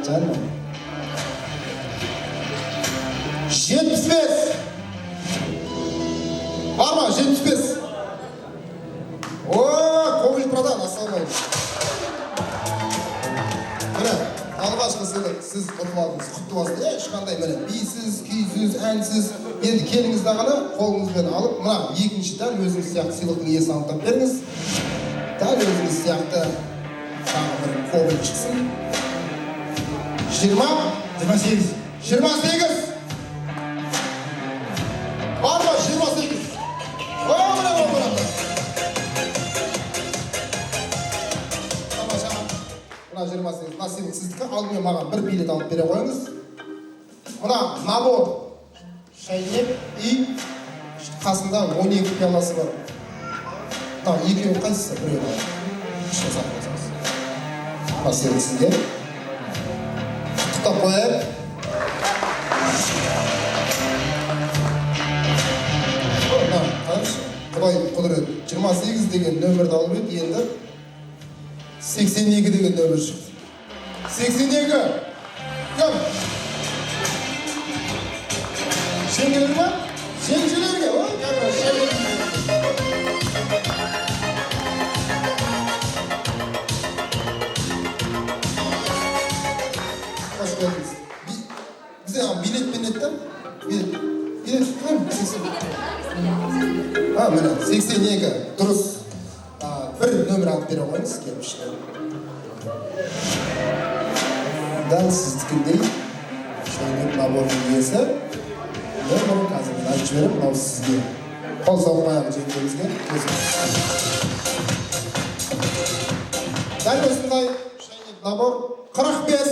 B: жарым. 75. Var mı? 75. алғашқы сыйлық сіз ұтып алдыңыз, құтты болсын. Ешқандай міне бисіз, күйсіз, әнсіз. Енді келіңіз дағаны қолыңызбен алып, мына екінші дәл өзіңіз сияқты сыйлықтың иесін анықтап беріңіз. Дәл өзіңіз сияқты тағы бір коврик шықсын. 28. Бар ма 28? Мына 28 насибік сіздікі. Алдымен маған бір билет алып бере қойыңыз. Мына набор шайнек и қасында 12 пиаласы бар. Екеуі қайсысы? Біреуі. Ішіне сатып қойсаңыз. Насибік сізге. Құттықтап қояйық. Құдай құдірет 28 деген нөмірді алып еді, енді 82 деген нөмір шықты. 82! Кім? Жеңгелер ма? Жеңгелерге? Қош келдіңіз. Бізде билетпен еттім. Билет кім? 82. Міне 82 дұрыс. Бір нөмір алып бере қойыңыз, келіп ішкен. Дәл сіздікіндей шайнек наборының иесі. Нөмірін қазір мен айтып жіберем, мынау сізге. Қол соғып қоямын жеңгемізге. Дәл осындай шайнек набор 45.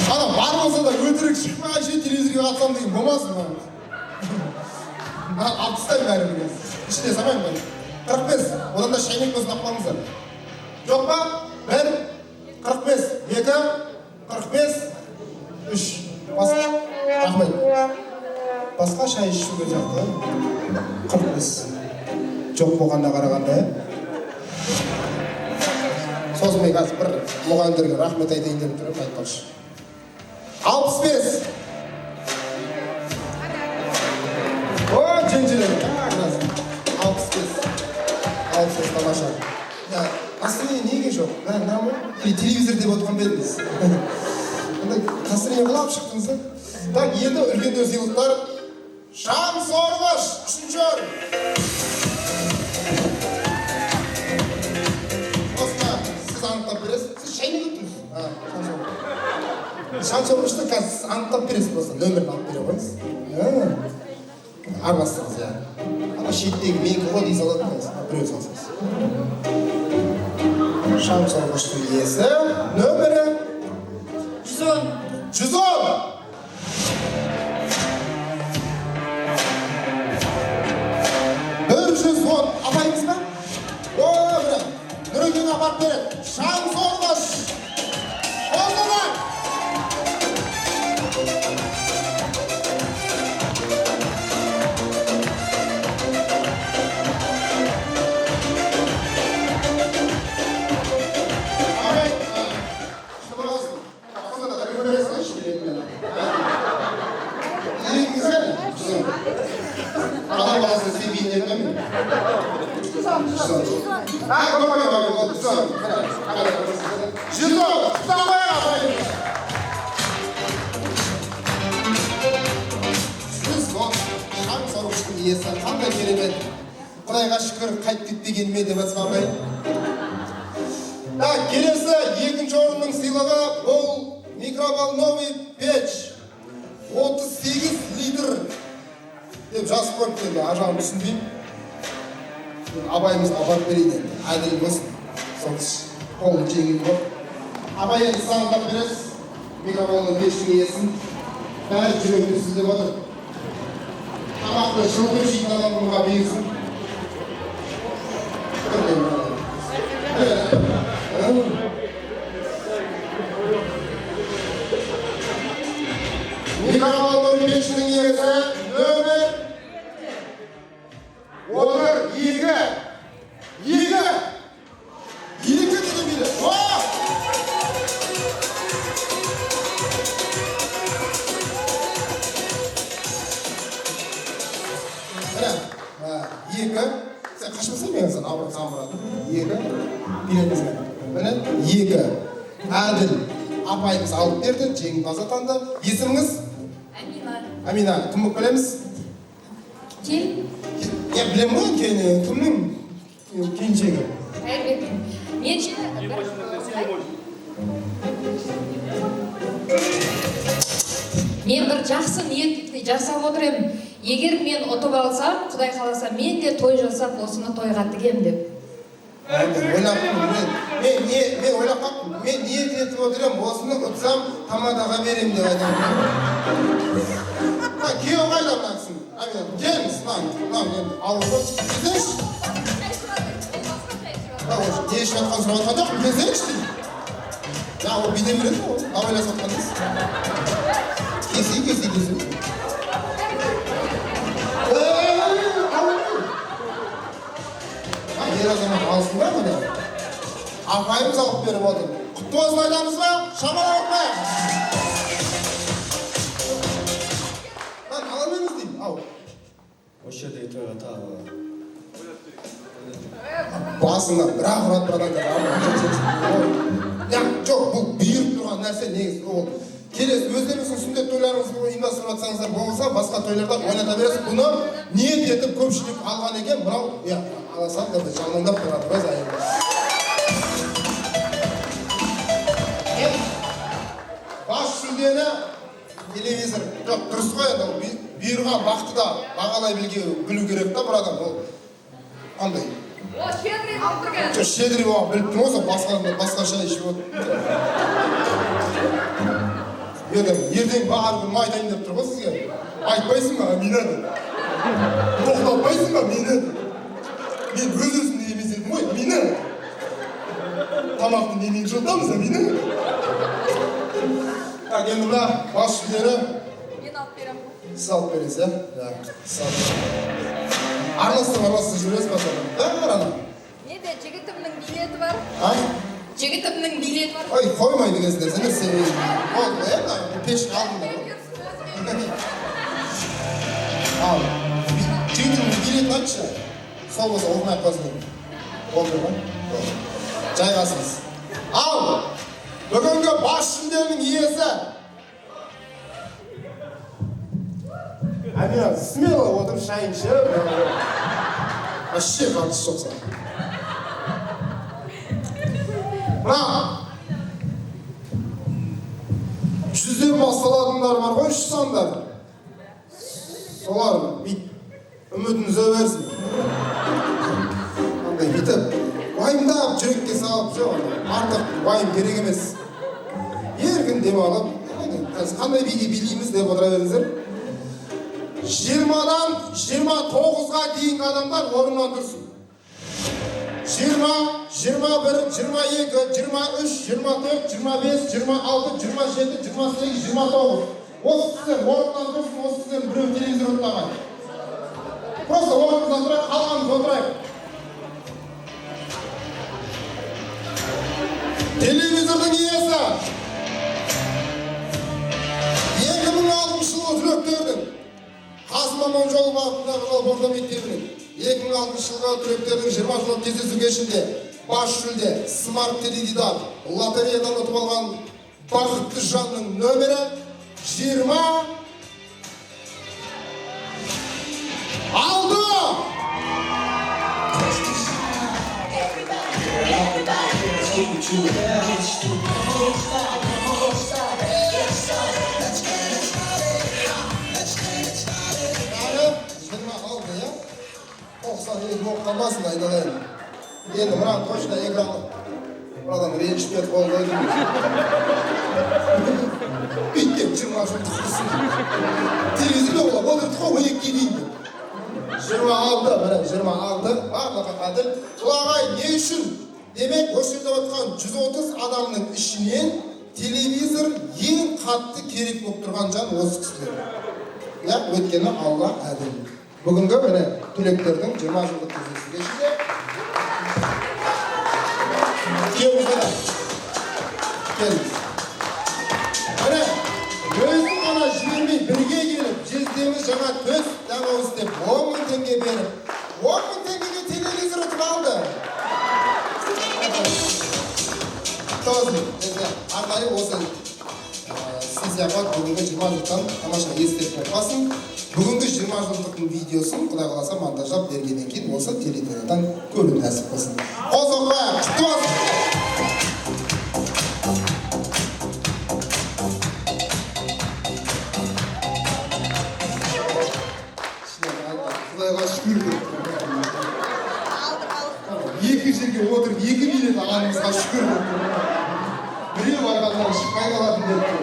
B: Адам бар болса да өтірік шықпай телевизорға қатсам деген болмасын ба? Алып тастаймын бәрін. Ішіне салмаймын ба? 45. Одан да шайнек болсын аппаңыздар. Жоқ па? 1, 45, 2, 45, 3. Басқа? Рахмет. Басқа шай ішуге жақты. 45. Жоқ болғанда қарағанда. Сосын мен қазір бір мұғалімдерге рахмет айтайын деп тұрып айтпақшы. 65. О, жеңжелер. 65 тамаша. Настроение неге жоқ? Телевизор деп отқан бедіңіз. Настроение қылап шықтыңыз. Так, енді үлкендер сыйлықтар. Шам сорғыш, 3-ші орын. Сіз анықтап бересіз. Сіз шайнек өттіңіз. Шам сорғышты қазір сіз анықтап бересіз болса. Нөмірін алып бере қойыңыз. Арбастыңыз, я. Ана шеттегі менікі ғой дей салатын. Біреу салсаңыз. Шам сорғыштың иесі. Нөмірі 110. 110! Апайыңыз ба? О, бірі. Нүрекең апарып береді. Шам сорғыш. Қолдана! Adam balası sevdiğini etmem. Сіз шам сорғыштың иесі қандай керемет. Құдайға шүкір қайтып кетпегеніме деп атсамай. Келесі екінші орынның сыйлығы бұл микроволновый печь. 38 литр деп жазып қойып енді ажалын түсінбеймін. Абайымыз апарып берейді. Әділ болсын. Соңыз қолын жеңіл бол. Абай енді сағындап бересіз. Микроволновый пештің иесін. Бәрі жүректі сіздеп отыр. Тамақты жылытып жейтін адамға бұйырсын. Микроволновый пештің иесі нөмір отыр 2. 2 деген билет. қылсай мен саған абыр самырады. 2 билетіңізге. Міне 2 әділ апайымыз алып берді, жеңімпаз атанды. Есіміңіз? Амина. Кім болып білеміз? Білем ғой, кімнің келіншегі?
H: Мен бір жақсы ниет жасап отырмын. Егер мен ұтып алсам, Құдай қаласа, мен де той жасап, осыны тойға тігем деп.
B: Мен ойлап қап, мен ниет етіп отырмын, осыны ұтсам, тамадаға берем деп айтамын. Күйеу қайда мынақсың? Келіңіз, мен ауылды кезеңші. Не ішіп жатқан сұрап жатқан жоқ, кезеңші дейді. Ол биде береді ғой, давайласып жатқандыз. Кесі. Ер азамат алсын ба міне? Апайымыз алып беріп отыр. Құтты болсын айтамыз ба? Шамал ауытпайық. Аламыз деймін, ау.
K: Осы жерде тойға тағы.
B: Басына бірақ ұрат жоқ, бұл бұйырып тұрған нәрсе негізі ол. Келесі өздеріңіздің сүндет тойларыңызды ұйымдастырып жатсаңыздар болса, басқа тойларда ойната бересіз. Бұны ниет етіп көпшілік алған екен, мынау, аласам да жалындап тұрады біз айында. Бас жүлдені телевизор, жоқ, дұрыс қой енді, бұйырған бақты да бағалай білу керек та бір адам, ол қандай? Жоқ, шедірі оған біліп тұрмыз, басқаша ішіп отыр. Ертең бағар күн айтайын деп тұр ғой сізге. Айтпайсың ба, Амина деп. Тоқтатпайсың ба, Амина деп. Мен өз-өзімді емес едім ғой, Амина. Тамақты немен жылдамыз, Амина. Енді мына бас жүлдені мен алып беремін. Сіз алып бересіз, Араластырып жүресіз ба соны? Қарана.
H: Неде, жігітімнің билеті бар? Жігітімнің билеті бар?
B: Ой, қоймайды кездер, сендер сен болды, пешін алдыңдар. Ал, жігітімнің билетін айтшы. Сол болса оқымай қойсын. Болды ма? Жайғасыңыз. Ал, бүгінгі бас жүлденің иесі. Амина, смело отырып шайын ішіп. Вообще қатысы жоқса. Мына, жүзден басталатындар бар ғой, 3 сандар. Солар үмітін үзе берсін. Андай бітіп, уайымдап жүрекке салып жоқ, артық уайым керек емес. Еркін демалып, қандай биге билейміз деп отыра беріңіздер. 20-дан 29-ға дейінгі адамдар орнынан тұрсын. 20, 21, 22, 23, 24, 25, 26, 27, 28, 29. Осы сіздер орнынан тұрсын, осы сіздер біреу телевизор отырмаған. Просто орнымыздан тұрайық, қалғанымыз отырайық. Телевизордың иесі 2006 жылғы түлектердің Қасым Аманжолов атындағы орта мектебінің 2006 жылғы түлектердің 20 жылғы кездесу кешінде бас жүлде смарт теледидар лотереядан ұтып алған бақытты жанның нөмірі 20 алды. Болып қалмасын айналайын. Енді мұран точно экранға. Бұрадан ренжіп кетіп қолды ойдым. Бүйткен 20 жылды құрсын. Телевизорда олап отырды қой 12-ге дейін. 26, барлығы қадір. Құлағай не үшін? Демек, осы жерде отқан 130 адамның ішінен телевизор ең қатты керек болып тұрған жан осы кісілер. Өйткені Алла әділ. Бүгінгі міне түлектердің 20 жылдық кездесу кешінде күйеуімізді келіңіз. Міне өзін ғана жібермей бірге келіп, жездеміз жаңа төс даңғау істеп 10 000 теңге беріп, 10 000 теңгеге телевизор өтіп алды. Тосын, арнайы осы сый-сияпат бүгінгі 20 жылдан тамаша естелік болып қалсын. Бүгінгі 20 жылдықтың видеосын Құдай қаласа монтаждап бергеннен кейін осы теледидардан көру нәсіп болсын. Қосып қояйық, құтты болсын. Құдайға шүкір. Екі жерге отырып, екі билет алғанымызға шүкір. Біреу арқасынан шықпай қалатын деп тұр.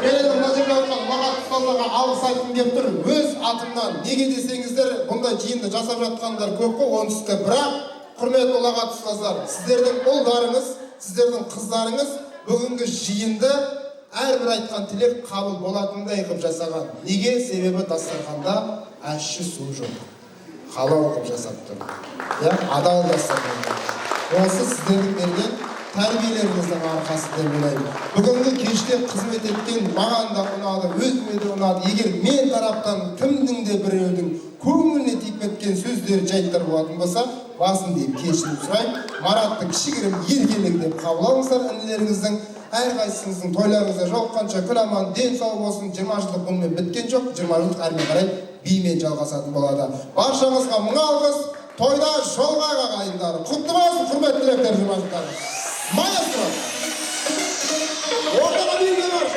B: Мен енді мына жерде отырған маған ұстаздарға алғыс айтқым келіп тұр. Өз атымнан неге десеңіздер, бұндай жиынды жасап жатқандар көп қой, оңтүстікте. Бірақ құрметті ұлағат ұстаздар, сіздердің ұлдарыңыз, сіздердің қыздарыңыз бүгінгі жиынды әрбір айтқан тілек қабыл болатындай қылып жасаған. Неге? Себебі дастарханда ащы су жоқ. Халал қылып жасап тұр. Адал дастархан. Осы сіздердің берген тәрбиелеріңіздің арқасы деп ойлаймын. Бүгінгі кеште қызмет еткен маған да ұнады, өзіме де ұнады. Егер мен тараптан кімнің де біреудің көңіліне тиіп кеткен сөздері, жайттар болатын болса, басын дейіп кешірім сұраймын. Маратты кішігірім ергелік деп қабыл алыңыздар інілеріңіздің. Әрқайсыңыздың тойларыңызда жолыққанша күн аман, ден сау болсын. 20 жылдық бұнымен біткен жоқ, 20 жылдық әрмен қарай бимен жалғасатын болады. Баршаңызға мың алғыс, тойда жолға ағайындар. Құтты болсын, құрметті түлектер 20 жылдықтар. Маэстро! Ортаға белгі бар.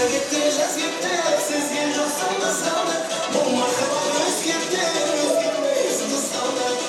F: кетті жас кетті сезген жоқсың қызғандық бұл махаббат өзгерді өзгермес қызғандық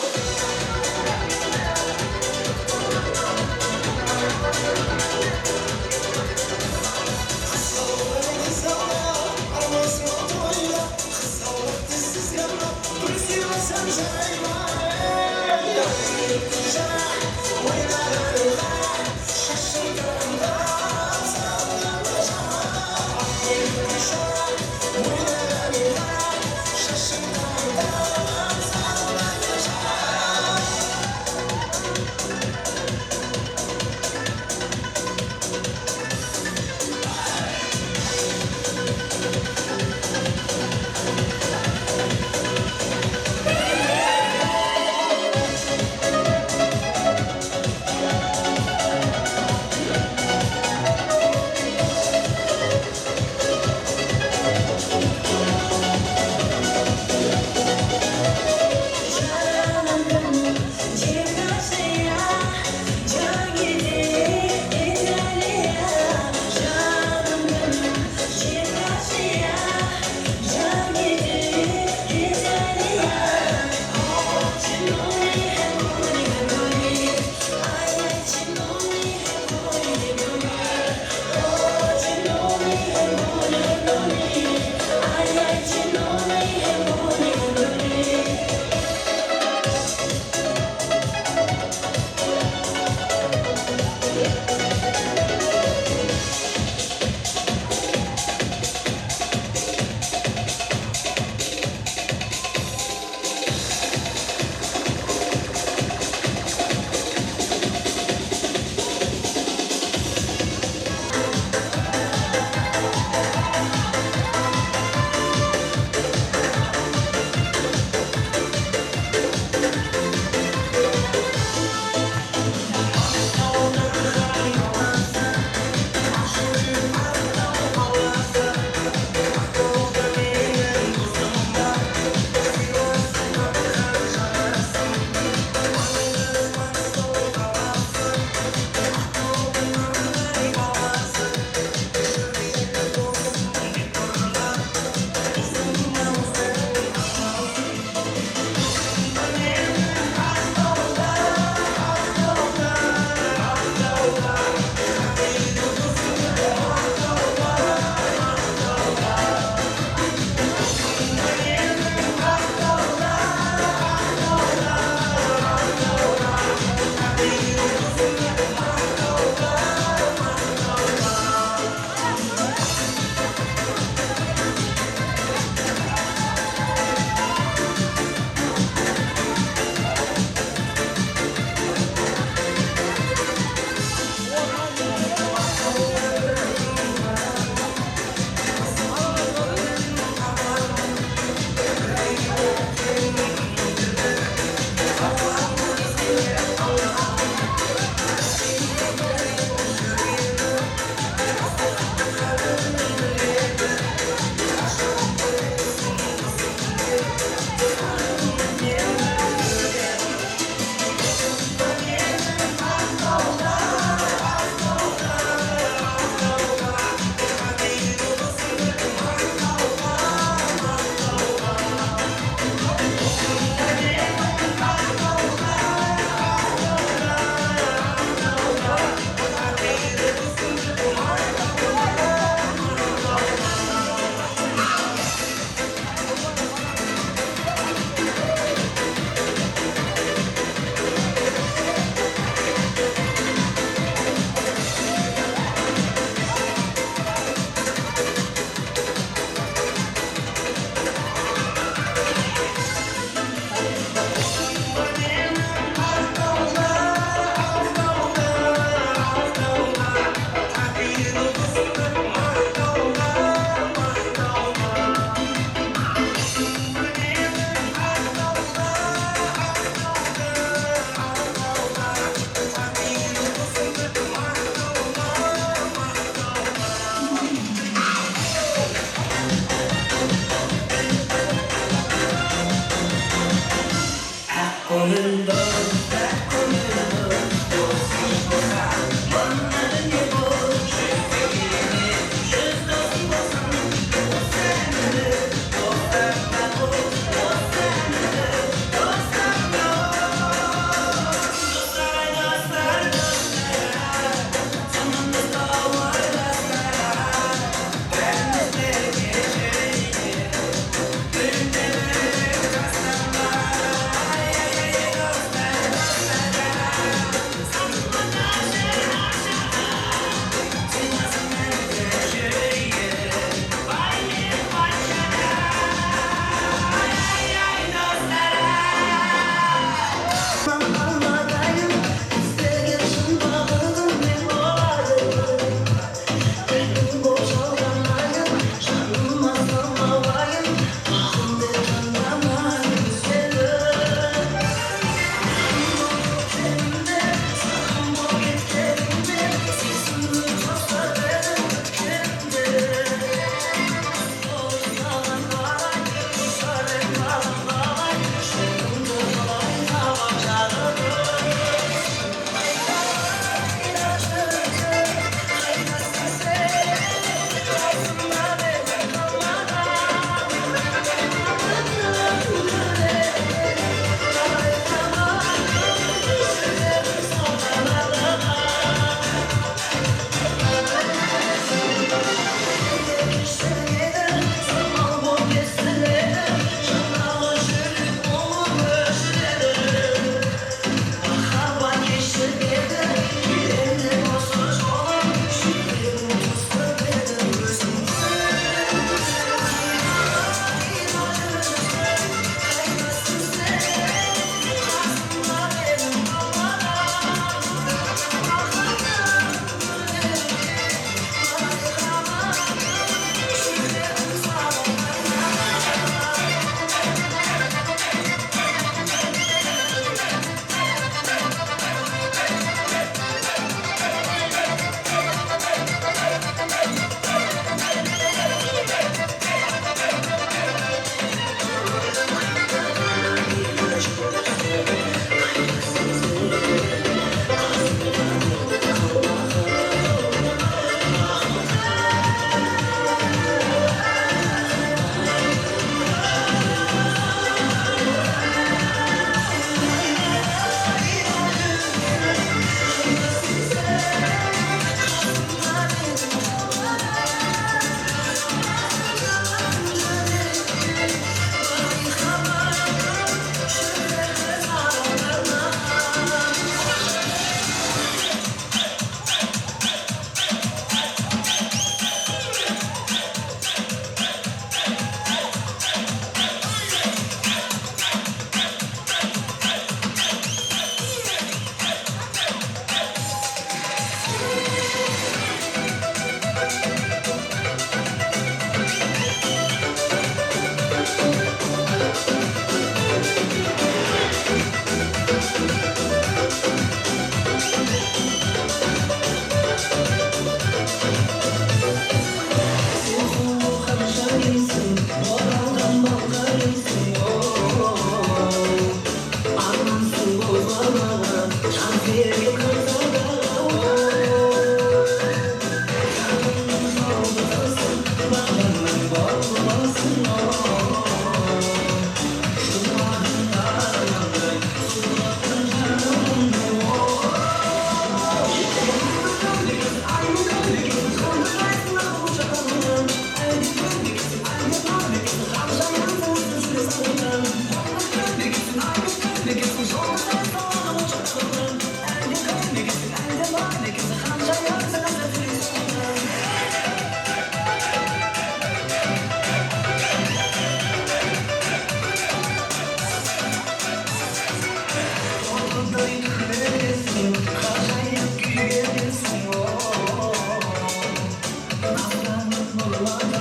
F: I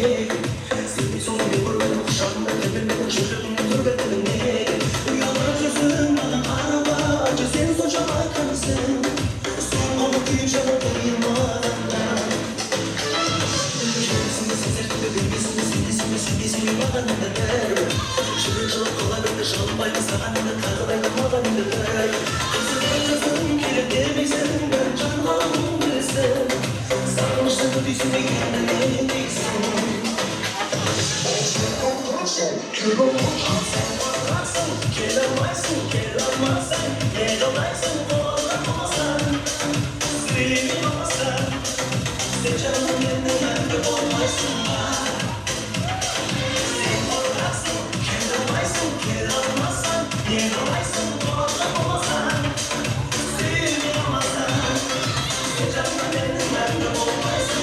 F: Seni son bir vurmanın kuşağında tepemden şırırın türbetinin ne? Rüyalara gözüm bana araba acı sen sonuca bakarsın. Son onu güceme doyurmadan. Şerefsinde sezertinde bilgisinde sindisinde bakanında der. Şırır çalıp kolarında şalbayla sahanında tarılayla maganında der. Kızım kilit demeysen ben can halamım bilsen. Sarmışsın yüzüme yerine ne diksin. Sen varlarsın, kelamazsın, kelamazsın, kelamazsın, kovalamazsın. Silinmezsen, sen canım yerine yerde olmazsın. Sen varlarsın, kelamazsın, kelamazsın, kelamazsın, kovalamazsın. Silinmezsen, sen canım yerine yerde olmazsın.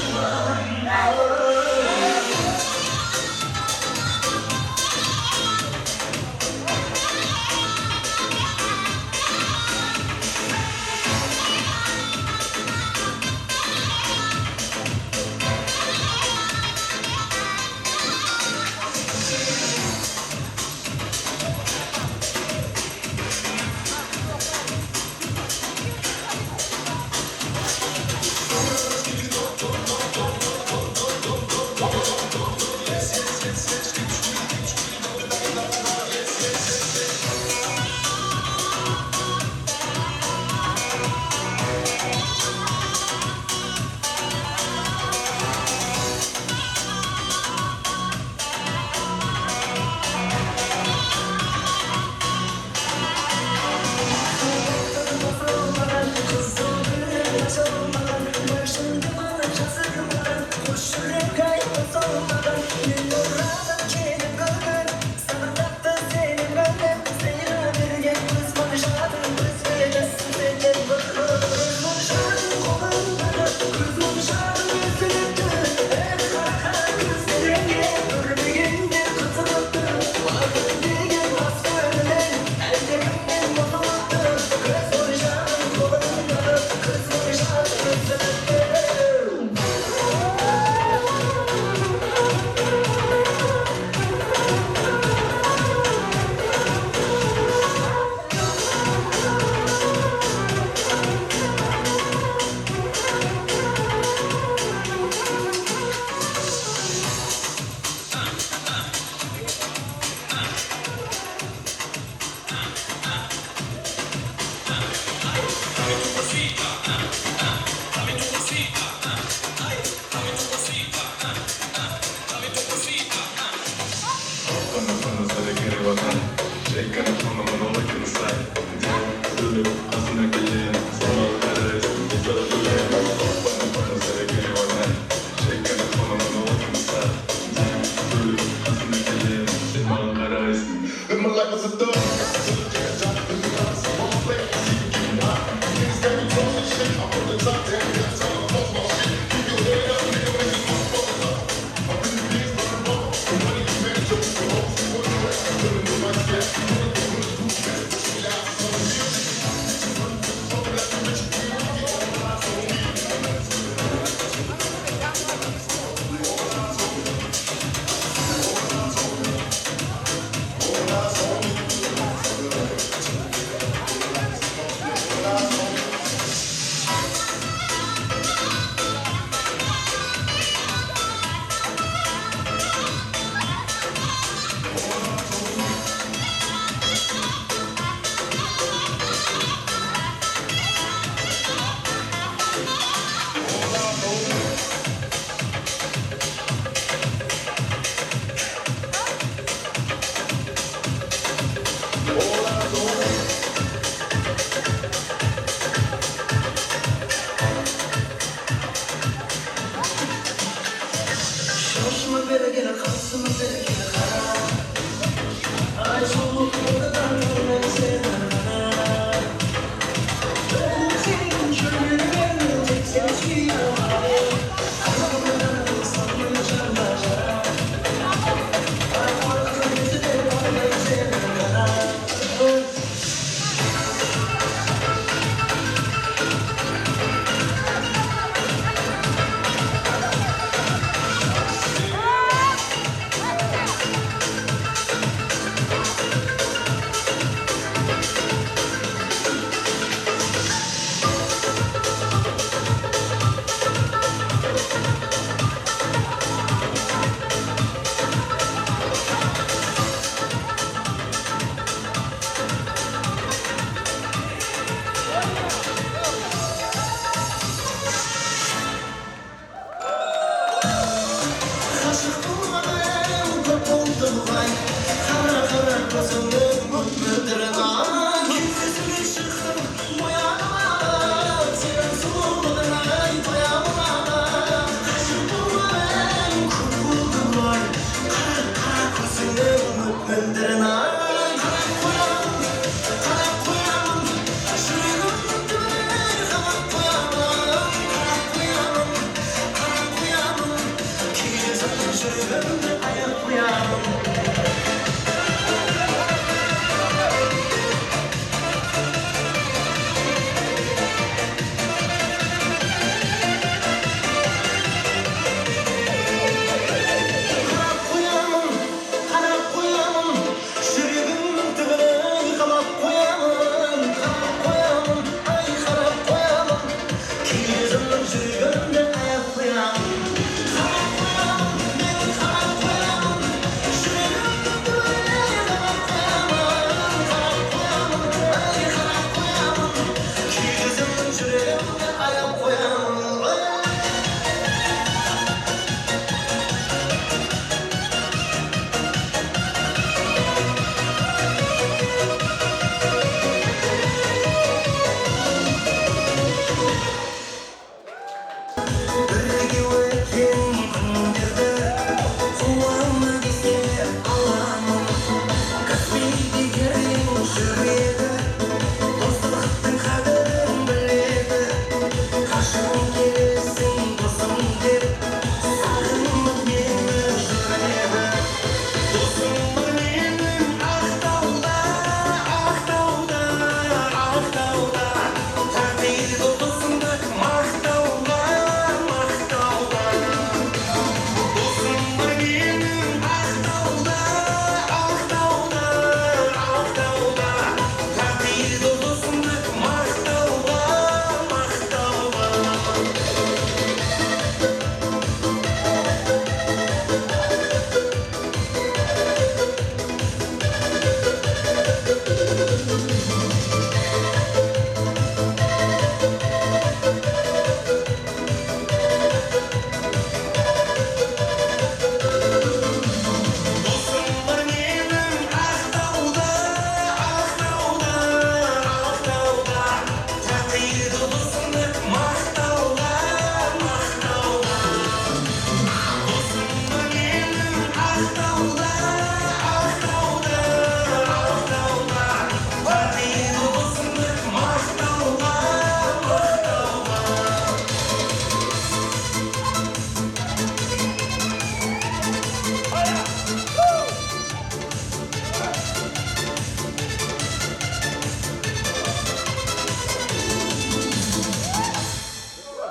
F: Ayak